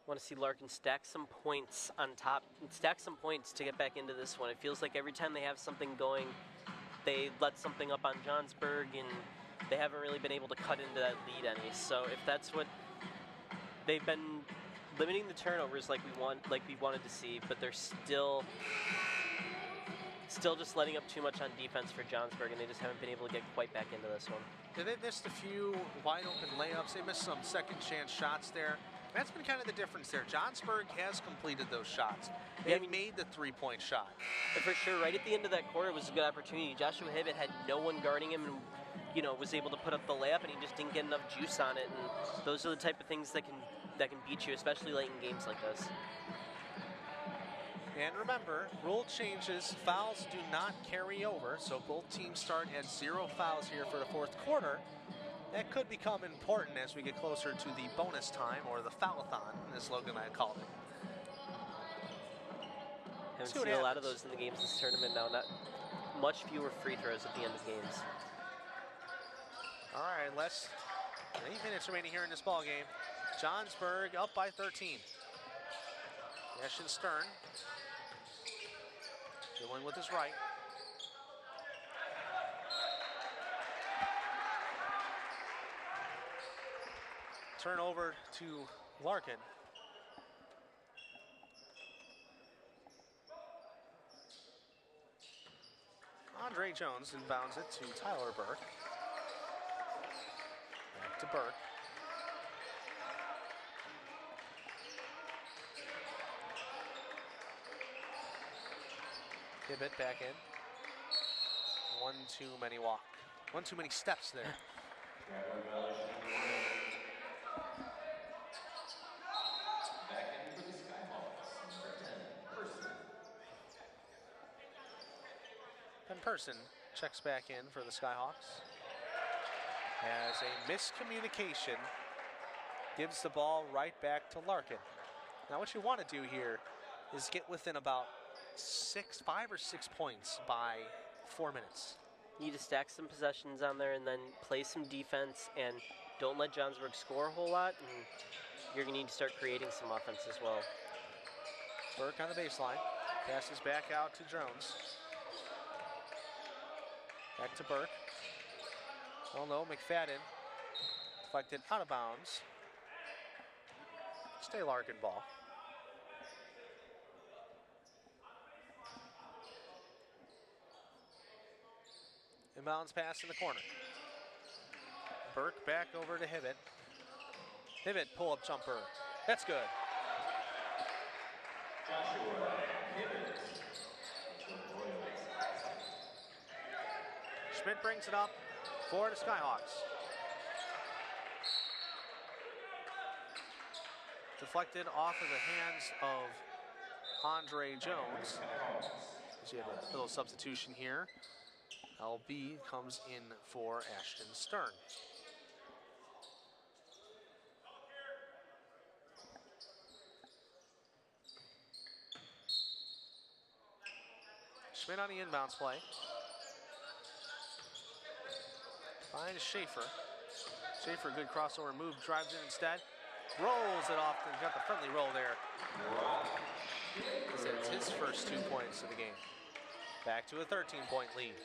Want to see Larkin stack some points on top, stack some points to get back into this one. It feels like every time they have something going, they let something up on Johnsburg, and they haven't really been able to cut into that lead any. So if that's what they've been limiting the turnovers like we wanted to see, but they're still just letting up too much on defense for Johnsburg, and they just haven't been able to get quite back into this one. Yeah, they missed a few wide open layups. They missed some second chance shots there. That's been kind of the difference there. Johnsburg has completed those shots. They made the three-point shot. And for sure, right at the end of that quarter was a good opportunity. Joshua Hibbett had no one guarding him and, was able to put up the layup, and he just didn't get enough juice on it. And those are the type of things that can beat you, especially late in games like this. And remember, rule changes, fouls do not carry over, so both teams start at 0 fouls here for the fourth quarter. That could become important as we get closer to the bonus time, or the foul-a-thon, as Logan and I called it. Haven't seen a lot of those in the games this tournament now. Not much fewer free throws at the end of games. All right, less than 8 minutes remaining here in this ball game. Johnsburg up by 13. Yashin Stern dribbling with his right. Turnover to Larkin. Andre Jones inbounds it to Tyler Burke. to Burke. Hibbett back in. One too many steps there. Back in for the Skyhawks, number 10, Person. Ben Person checks back in for the Skyhawks. As a miscommunication gives the ball right back to Larkin. Now what you want to do here is get within about 5 or 6 points by 4 minutes. You need to stack some possessions on there and then play some defense and don't let Johnsburg score a whole lot, and you're going to need to start creating some offense as well. Burke on the baseline. Passes back out to Jones. Back to Burke. Oh no, McFadden deflected out of bounds. Stay Larkin ball. Inbounds pass in the corner. Burke back over to Hibbett. Hibbett pull-up jumper. That's good. Schmidt brings it up for the Skyhawks. Deflected off of the hands of Andre Jones. So you have a little substitution here. LB comes in for Ashton Stern. Schmidt on the inbounds play. Finds Schaefer. Schaefer, good crossover move, drives in instead. Rolls it off and got the friendly roll there. It's his first 2 points of the game. Back to a 13-point lead.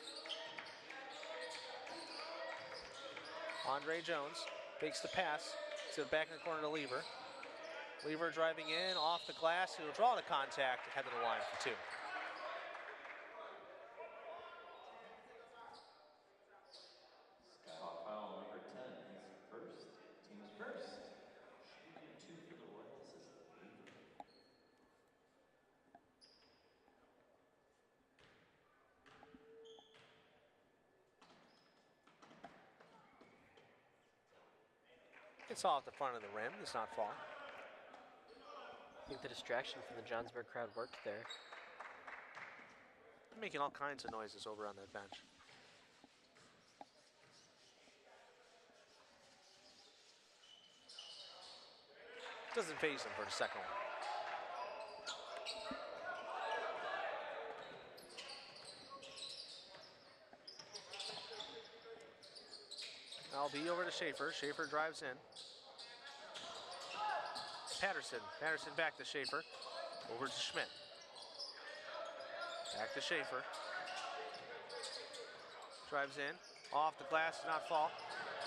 Andre Jones takes the pass, to the back in the corner to Lever. Lever driving in, off the glass, he'll draw the contact, head to the line for 2. Skyhawk foul number 10, first, team's first. Should be 2 for the Royals as the leader. It's off the front of the rim, does not fall. I think the distraction from the Johnsburg crowd worked there. They're making all kinds of noises over on that bench. Doesn't faze them for the second one. LB over to Schaefer. Schaefer drives in. Patterson. Patterson back to Schaefer. Over to Schmidt. Back to Schaefer. Drives in. Off the glass, does not fall.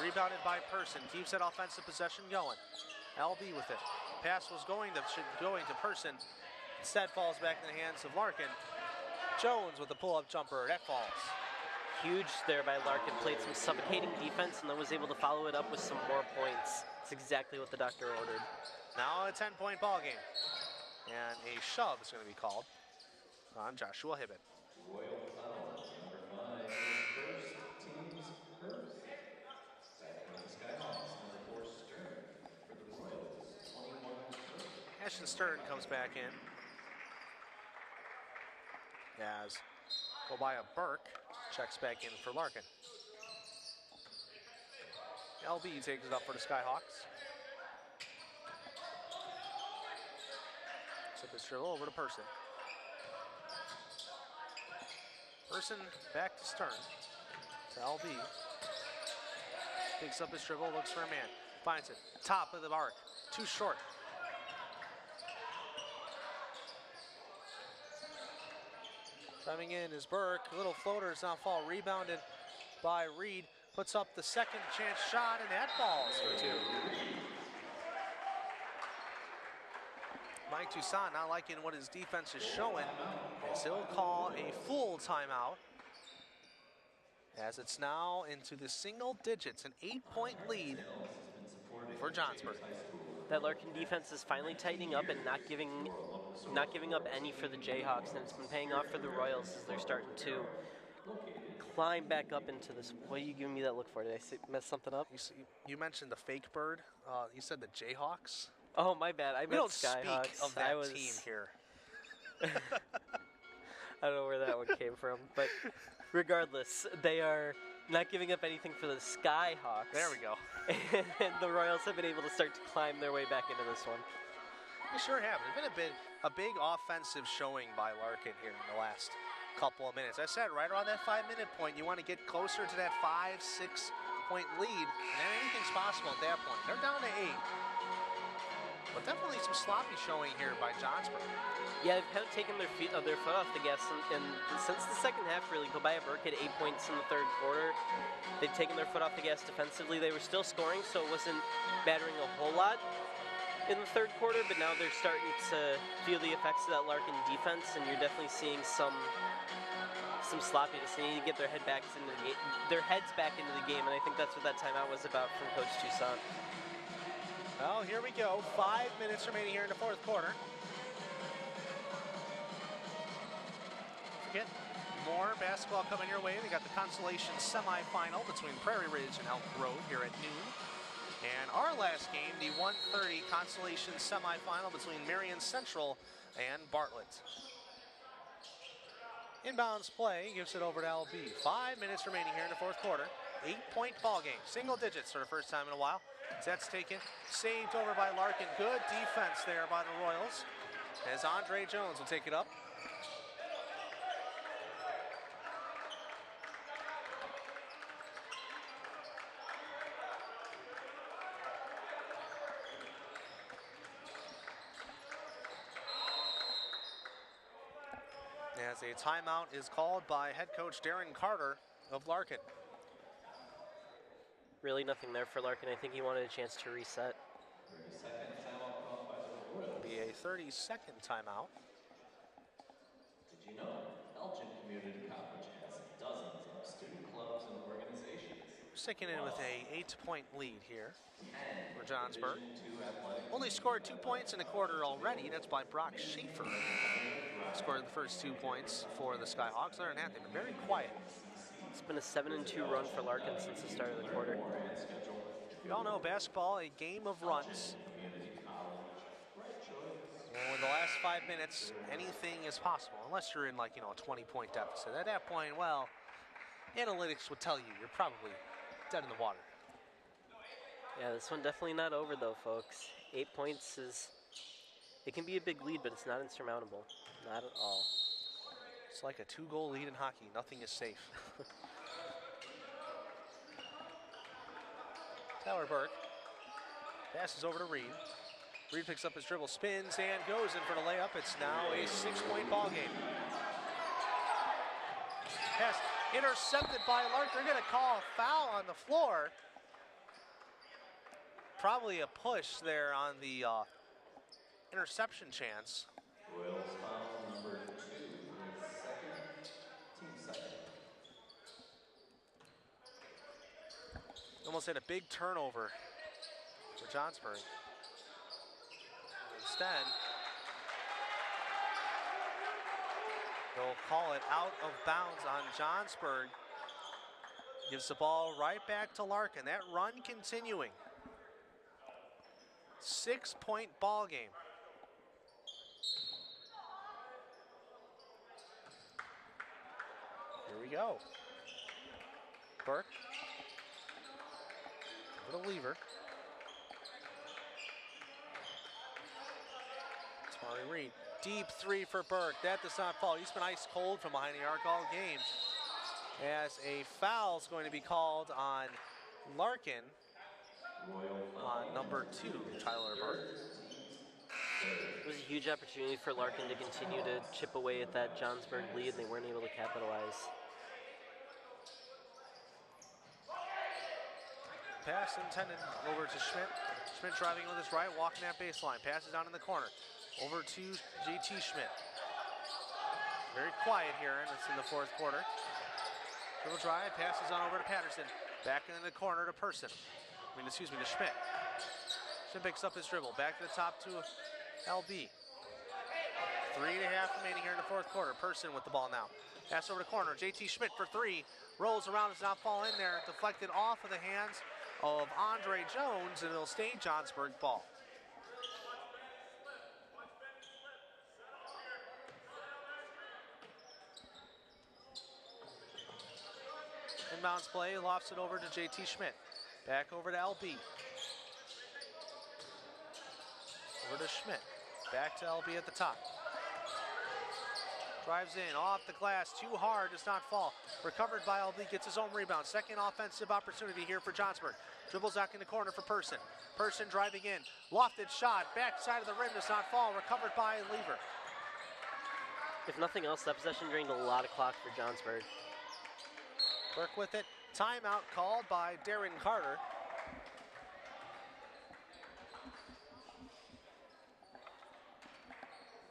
Rebounded by Person. Keeps that offensive possession going. LB with it. Pass was going to Person. Instead falls back in the hands of Larkin. Jones with the pull-up jumper. That falls. Huge there by Larkin. Played some suffocating defense and then was able to follow it up with some more points. It's exactly what the doctor ordered. Now a 10-point ball game. And a shove is going to be called on Joshua Hibbett. Royal foul number 5, first, team's first. Back in the Skyhawks, number 4, Stern for the Royals, 21 first. Ashton Stern comes back in. As Gobaya Burke checks back in for Larkin. LB takes it up for the Skyhawks. Set this dribble over to Person. Person back to Stern. To LB. Picks up his dribble, looks for a man. Finds it. Top of the arc. Too short. Driving in is Burke. Little floater does not fall. Rebounded by Reed. Puts up the second chance shot, and that falls for 2. Mike Toussaint not liking what his defense is showing, as he'll call a full timeout. as it's now into the single digits, an 8-point lead for Johnsburg. That Larkin defense is finally tightening up and not giving up any for the Jayhawks, and it's been paying off for the Royals as they're starting to climb back up into this. What are you giving me that look for? Did I mess something up? You mentioned the fake bird. You said the Jayhawks. Oh, my bad. I We meant don't Skyhawks. speak of that team here. I don't know where that one came from, but regardless, they are not giving up anything for the Skyhawks. There we go. And the Royals have been able to start to climb their way back into this one. They sure have. It's been a big offensive showing by Larkin here in the last couple of minutes. I said right around that 5-minute point, you want to get closer to that 5-6 point lead, and then anything's possible at that point. They're down to 8. But definitely some sloppy showing here by Johnsburg. Yeah, they've kind of taken their foot off the gas, and since the second half, really, Tobiah Burke had 8 points in the third quarter. They've taken their foot off the gas defensively. They were still scoring, so it wasn't mattering a whole lot in the third quarter, but now they're starting to feel the effects of that Larkin defense, and you're definitely seeing some sloppiness. They need to get their heads back into the game, and I think that's what that timeout was about from Coach Toussaint. Well, here we go. 5 minutes remaining here in the fourth quarter. Forget more basketball coming your way. They got the consolation semifinal between Prairie Ridge and Elk Grove here at noon. And our last game, the 1:30 consolation semifinal between Marion Central and Bartlett. Inbounds play gives it over to LB. 5 minutes remaining here in the fourth quarter. 8-point ball game. Single digits for the first time in a while. That's taken, saved over by Larkin. Good defense there by the Royals as Andre Jones will take it up. As a timeout is called by head coach Darren Carter of Larkin. Really nothing there for Larkin. I think he wanted a chance to reset. 30-second timeout called by the Royals. Be a 30-second timeout. Did you know Elgin Community College has dozens of student clubs and organizations? Sticking in with a 8-point lead here for Johnsburg. Division II athletic Only scored 2 points in a quarter already. That's by Brock Schaefer. Scored the first 2 points for the Skyhawks. Other than that, they've been very quiet. It's been a 7-2 run for Larkin since the start of the quarter. We all know basketball, a game of runs. And with the last 5 minutes, anything is possible, unless you're in a 20-point deficit. At that point, well, analytics would tell you you're probably dead in the water. Yeah, this one definitely not over though, folks. 8 points it can be a big lead, but it's not insurmountable. Not at all. It's like a 2-goal lead in hockey. Nothing is safe. Tyler Burke passes over to Reed. Reed picks up his dribble, spins, and goes in for the layup. It's now a 6-point ball game. Pass intercepted by Larkin. They're going to call a foul on the floor. Probably a push there on the interception chance. Royals foul number 2, team second. Almost had a big turnover for Johnsburg. Instead, they'll call it out of bounds on Johnsburg. Gives the ball right back to Larkin. That run continuing. 6-point ball game. Here we go. Burke. Little lever. Tari Reed. Deep 3 for Burke. That does not fall. He's been ice cold from behind the arc all game. As a foul is going to be called on Larkin. On number 2, Tyler Burke. It was a huge opportunity for Larkin to continue to chip away at that Johnsburg lead, and they weren't able to capitalize. Pass intended over to Schmidt. Schmidt driving with his right, walking that baseline. Passes down in the corner. Over to JT Schmidt. Very quiet here, and it's in the fourth quarter. Dribble drive, passes on over to Patterson. Back in the corner to Person. To Schmidt. Schmidt picks up his dribble. Back to the top to LB. 3.5 remaining here in the fourth quarter. Person with the ball now. Pass over to corner. JT Schmidt for three. Rolls around, does not fall in there. Deflected off of the hands of Andre Jones, and it'll stay Johnsburg ball. Inbounds play, lofts it over to JT Schmidt. Back over to LB. Over to Schmidt. Back to LB at the top. Drives in, off the glass, too hard, does not fall. Recovered by LB, gets his own rebound. Second offensive opportunity here for Johnsburg. Dribbles back in the corner for Person. Person driving in, lofted shot, backside of the rim, does not fall. Recovered by Lever. If nothing else, that possession drained a lot of clock for Johnsburg. Burke with it. Timeout called by Darren Carter.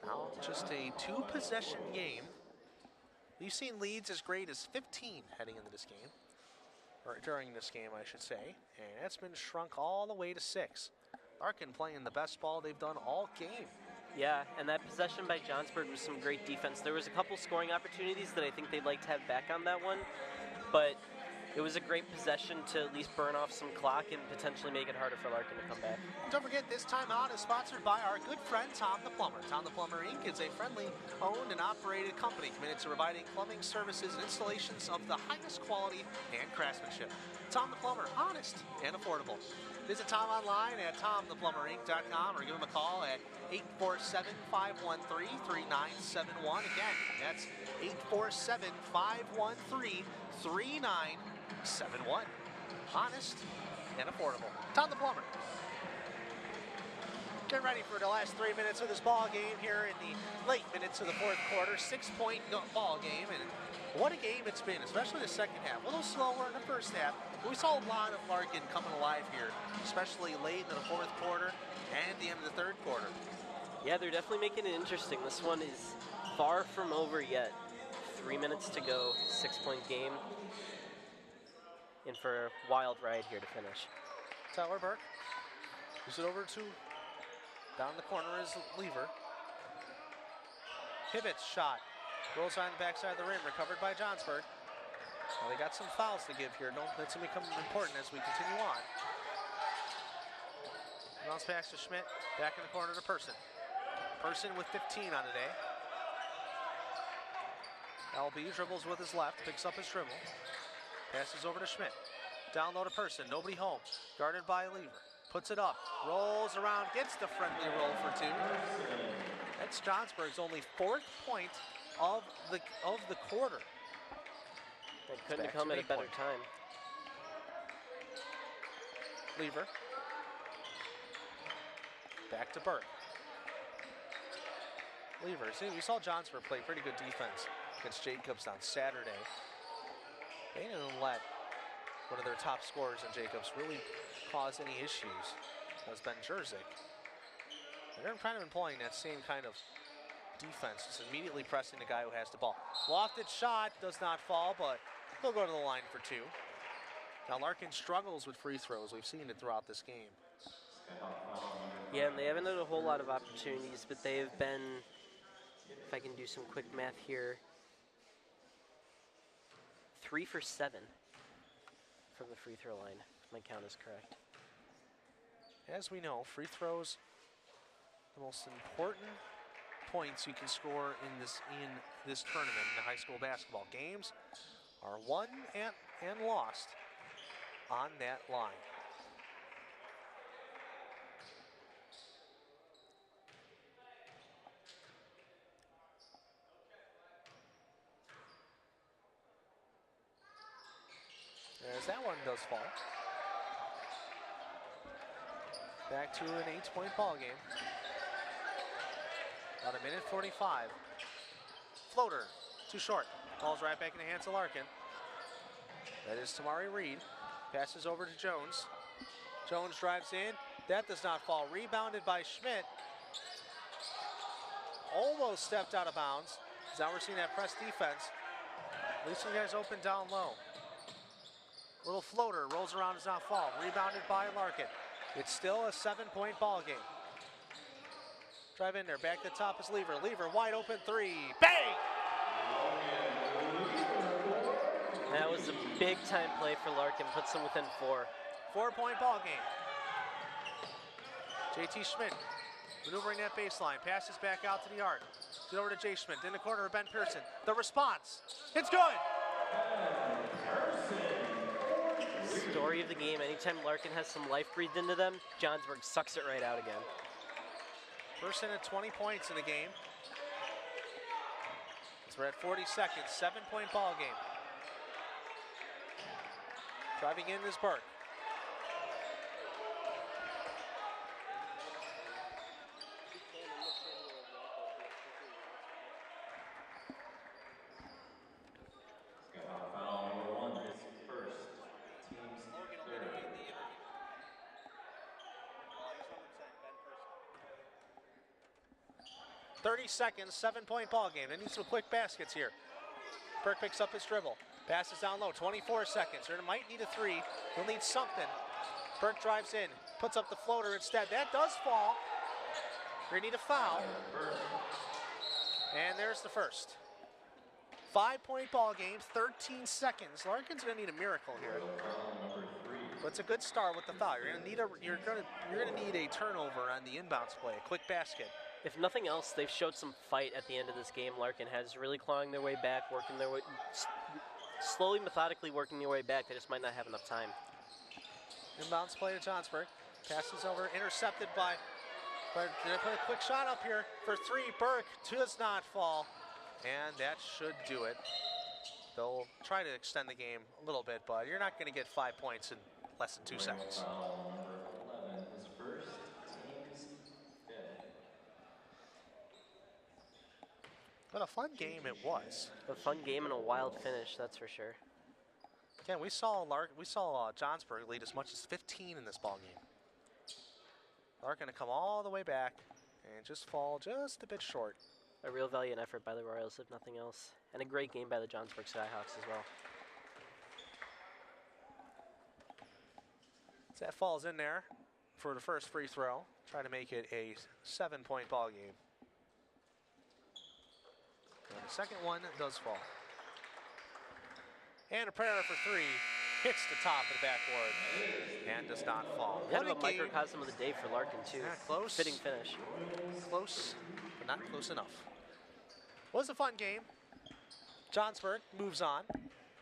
Now just a two-possession game. We've seen leads as great as 15 heading into this game. Or during this game, I should say. And that's been shrunk all the way to 6. Larkin playing the best ball they've done all game. Yeah, and that possession by Johnsburg was some great defense. There was a couple scoring opportunities that I think they'd like to have back on that one. But it was a great possession to at least burn off some clock and potentially make it harder for Larkin to come back. Don't forget, this timeout is sponsored by our good friend Tom the Plumber. Tom the Plumber, Inc. is a friendly, owned, and operated company committed to providing plumbing services and installations of the highest quality and craftsmanship. Tom the Plumber, honest and affordable. Visit Tom online at tomtheplumberinc.com or give him a call at 847-513-3971. Again, that's 847-513-3971. Honest and affordable. Tom the Plumber. Get ready for the last 3 minutes of this ball game here in the late minutes of the fourth quarter. 6-point ball game, and what a game it's been, especially the second half. A little slower in the first half, but we saw a lot of Larkin coming alive here, especially late in the fourth quarter and the end of the third quarter. Yeah, they're definitely making it interesting. This one is far from over yet. 3 minutes to go, 6-point game. In for a wild ride here to finish. Tyler Burke moves it over to down the corner is Lever. Pivots shot. Rolls on the backside of the rim, recovered by Johnsburg. Well, they got some fouls to give here. That's going to become important as we continue on. Bounce pass to Schmidt. Back in the corner to Person. Person with 15 on the day. LB dribbles with his left, picks up his dribble. Passes over to Schmidt. Down low to Person. Nobody home. Guarded by Lever. Puts it up. Rolls around. Gets the friendly roll for two. That's Johnsburg's only 4th point of the quarter. They couldn't have come at a better time. Lever. Back to Burke. Lever. See, we saw Johnsburg play pretty good defense against Jacobs on Saturday. They didn't let one of their top scorers in Jacobs really cause any issues. That's Ben Jerzik. And they're kind of employing that same kind of defense, just immediately pressing the guy who has the ball. Lofted shot, does not fall, but they'll go to the line for two. Now Larkin struggles with free throws. We've seen it throughout this game. Yeah, and they haven't had a whole lot of opportunities, but they have been, if I can do some quick math here, 3 for 7 from the free throw line, if my count is correct. As we know, free throws, the most important points you can score in this tournament, in the high school basketball. Games are won and lost on that line. As that one does fall. Back to an 8-point ball game. About 1:45. Floater, too short. Ball's right back in the hands of Larkin. That is Tamari Reed. Passes over to Jones. Jones drives in. That does not fall. Rebounded by Schmidt. Almost stepped out of bounds. Now we're seeing that press defense. At least you guys open down low. Little floater, rolls around, does not fall. Rebounded by Larkin. It's still a 7-point ball game. Drive in there, back to the top is Lever. Lever, wide open three, bang! That was a big time play for Larkin, puts them within 4. 4-point ball game. JT Schmidt maneuvering that baseline, passes back out to the arc. Get over to Jay Schmidt, in the corner of Ben Pearson. The response, it's good! Story of the game, anytime Larkin has some life breathed into them, Johnsburg sucks it right out again. Pearson at 20 points in the game. So we're at 40 seconds, 7-point ball game. Driving in is Burke. Foul number 1, his first. Team's third. 30 seconds, 7-point ball game. They need some quick baskets here. Burke picks up his dribble. Passes down low, 24 seconds. They might need a 3. He'll need something. Burke drives in, puts up the floater instead. That does fall. They need a foul. And there's the first. 5-point ball game, 13 seconds. Larkin's gonna need a miracle here. But it's a good start with the foul. You're gonna need a turnover on the inbounds play, a quick basket. If nothing else, they've showed some fight at the end of this game. Larkin has really clawing their way back, working their way, slowly, methodically working their way back. They just might not have enough time. Inbounds play to Johnsburg. Passes over, intercepted by, but they put a quick shot up here for 3. Burke does not fall, and that should do it. They'll try to extend the game a little bit, but you're not going to get 5 points in less than 2 seconds. Foul number 11, his first. Team's fifth. What a fun game it was. A fun game and a wild finish, that's for sure. Again, we saw Johnsburg lead as much as 15 in this ball game. Larkin to come all the way back and just fall just a bit short. A real valiant effort by the Royals, if nothing else. And a great game by the Johnsburg Skyhawks as well. So that falls in there for the first free throw. Try to make it a 7-point ball game. And the second one does fall. And a prayer for 3 hits the top of the backboard and does not fall. Kind What of a microcosm of the day for Larkin, too. Yeah, close. Fitting finish. Close, but not close enough. Was a fun game. Johnsburg moves on,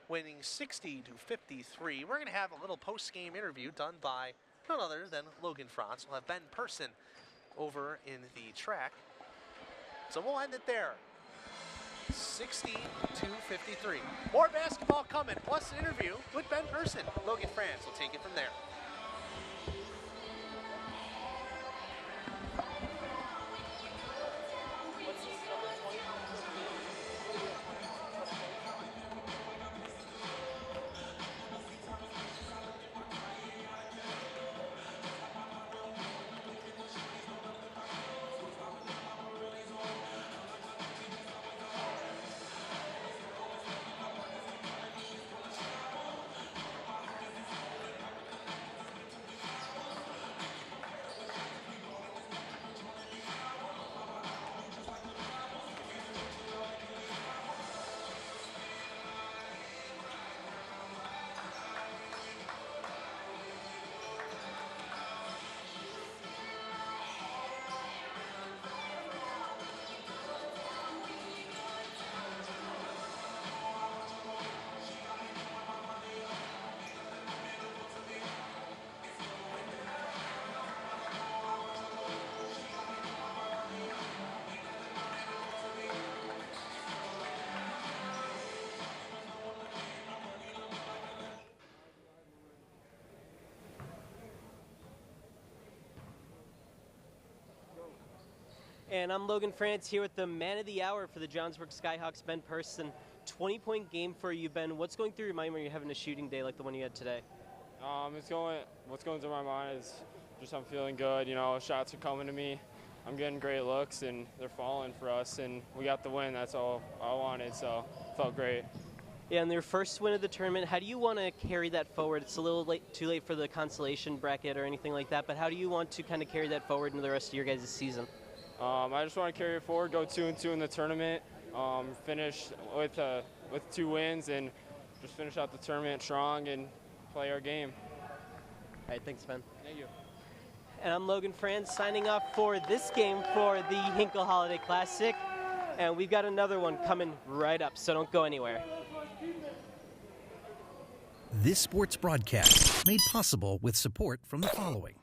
winning 60-53. We're going to have a little post-game interview done by none other than Logan Franz. We'll have Ben Pearson over in the track. So we'll end it there. 60-53. More basketball coming, plus an interview with Ben Pearson. Logan Franz will take it from there. And I'm Logan Franz here with the man of the hour for the Johnsburg Skyhawks, Ben Pearson. 20-point game for you, Ben. What's going through your mind when you're having a shooting day like the one you had today? What's going through my mind is just I'm feeling good. You know, shots are coming to me. I'm getting great looks, and they're falling for us, and we got the win. That's all I wanted, so it felt great. Yeah, and their first win of the tournament, how do you want to carry that forward? It's a little too late for the consolation bracket or anything like that, but how do you want to kind of carry that forward into the rest of your guys' season? I just want to carry it forward, go 2-2 in the tournament, finish with 2 wins, and just finish out the tournament strong and play our game. All right, thanks, Ben. Thank you. And I'm Logan Franz signing off for this game for the Hinkle Holiday Classic. And we've got another one coming right up, so don't go anywhere. This sports broadcast made possible with support from the following.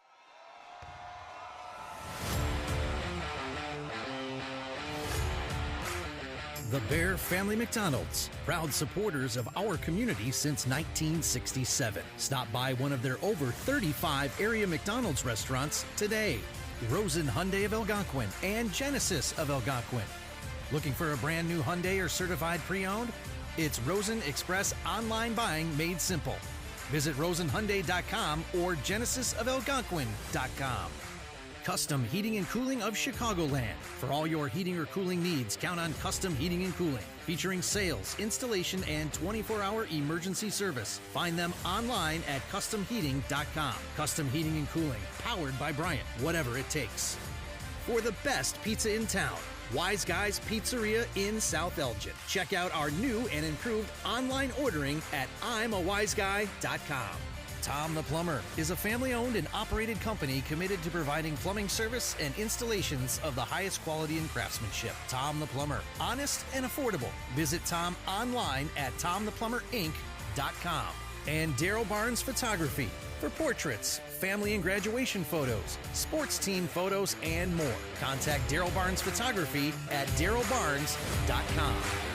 The Bear Family McDonald's, proud supporters of our community since 1967. Stop by one of their over 35 area McDonald's restaurants today. Rosen Hyundai of Algonquin and Genesis of Algonquin. Looking for a brand new Hyundai or certified pre-owned? It's Rosen Express online buying made simple. Visit rosenhyundai.com or genesisofalgonquin.com. Custom Heating and Cooling of Chicagoland. For all your heating or cooling needs, count on Custom Heating and Cooling. Featuring sales, installation, and 24-hour emergency service. Find them online at customheating.com. Custom Heating and Cooling, powered by Bryant, whatever it takes. For the best pizza in town, Wise Guys Pizzeria in South Elgin. Check out our new and improved online ordering at I'mAWiseGuy.com. Tom the Plumber is a family-owned and operated company committed to providing plumbing service and installations of the highest quality and craftsmanship. Tom the Plumber, honest and affordable. Visit Tom online at TomThePlumberInc.com. And Daryl Barnes Photography for portraits, family and graduation photos, sports team photos, and more. Contact Daryl Barnes Photography at darylbarnes.com.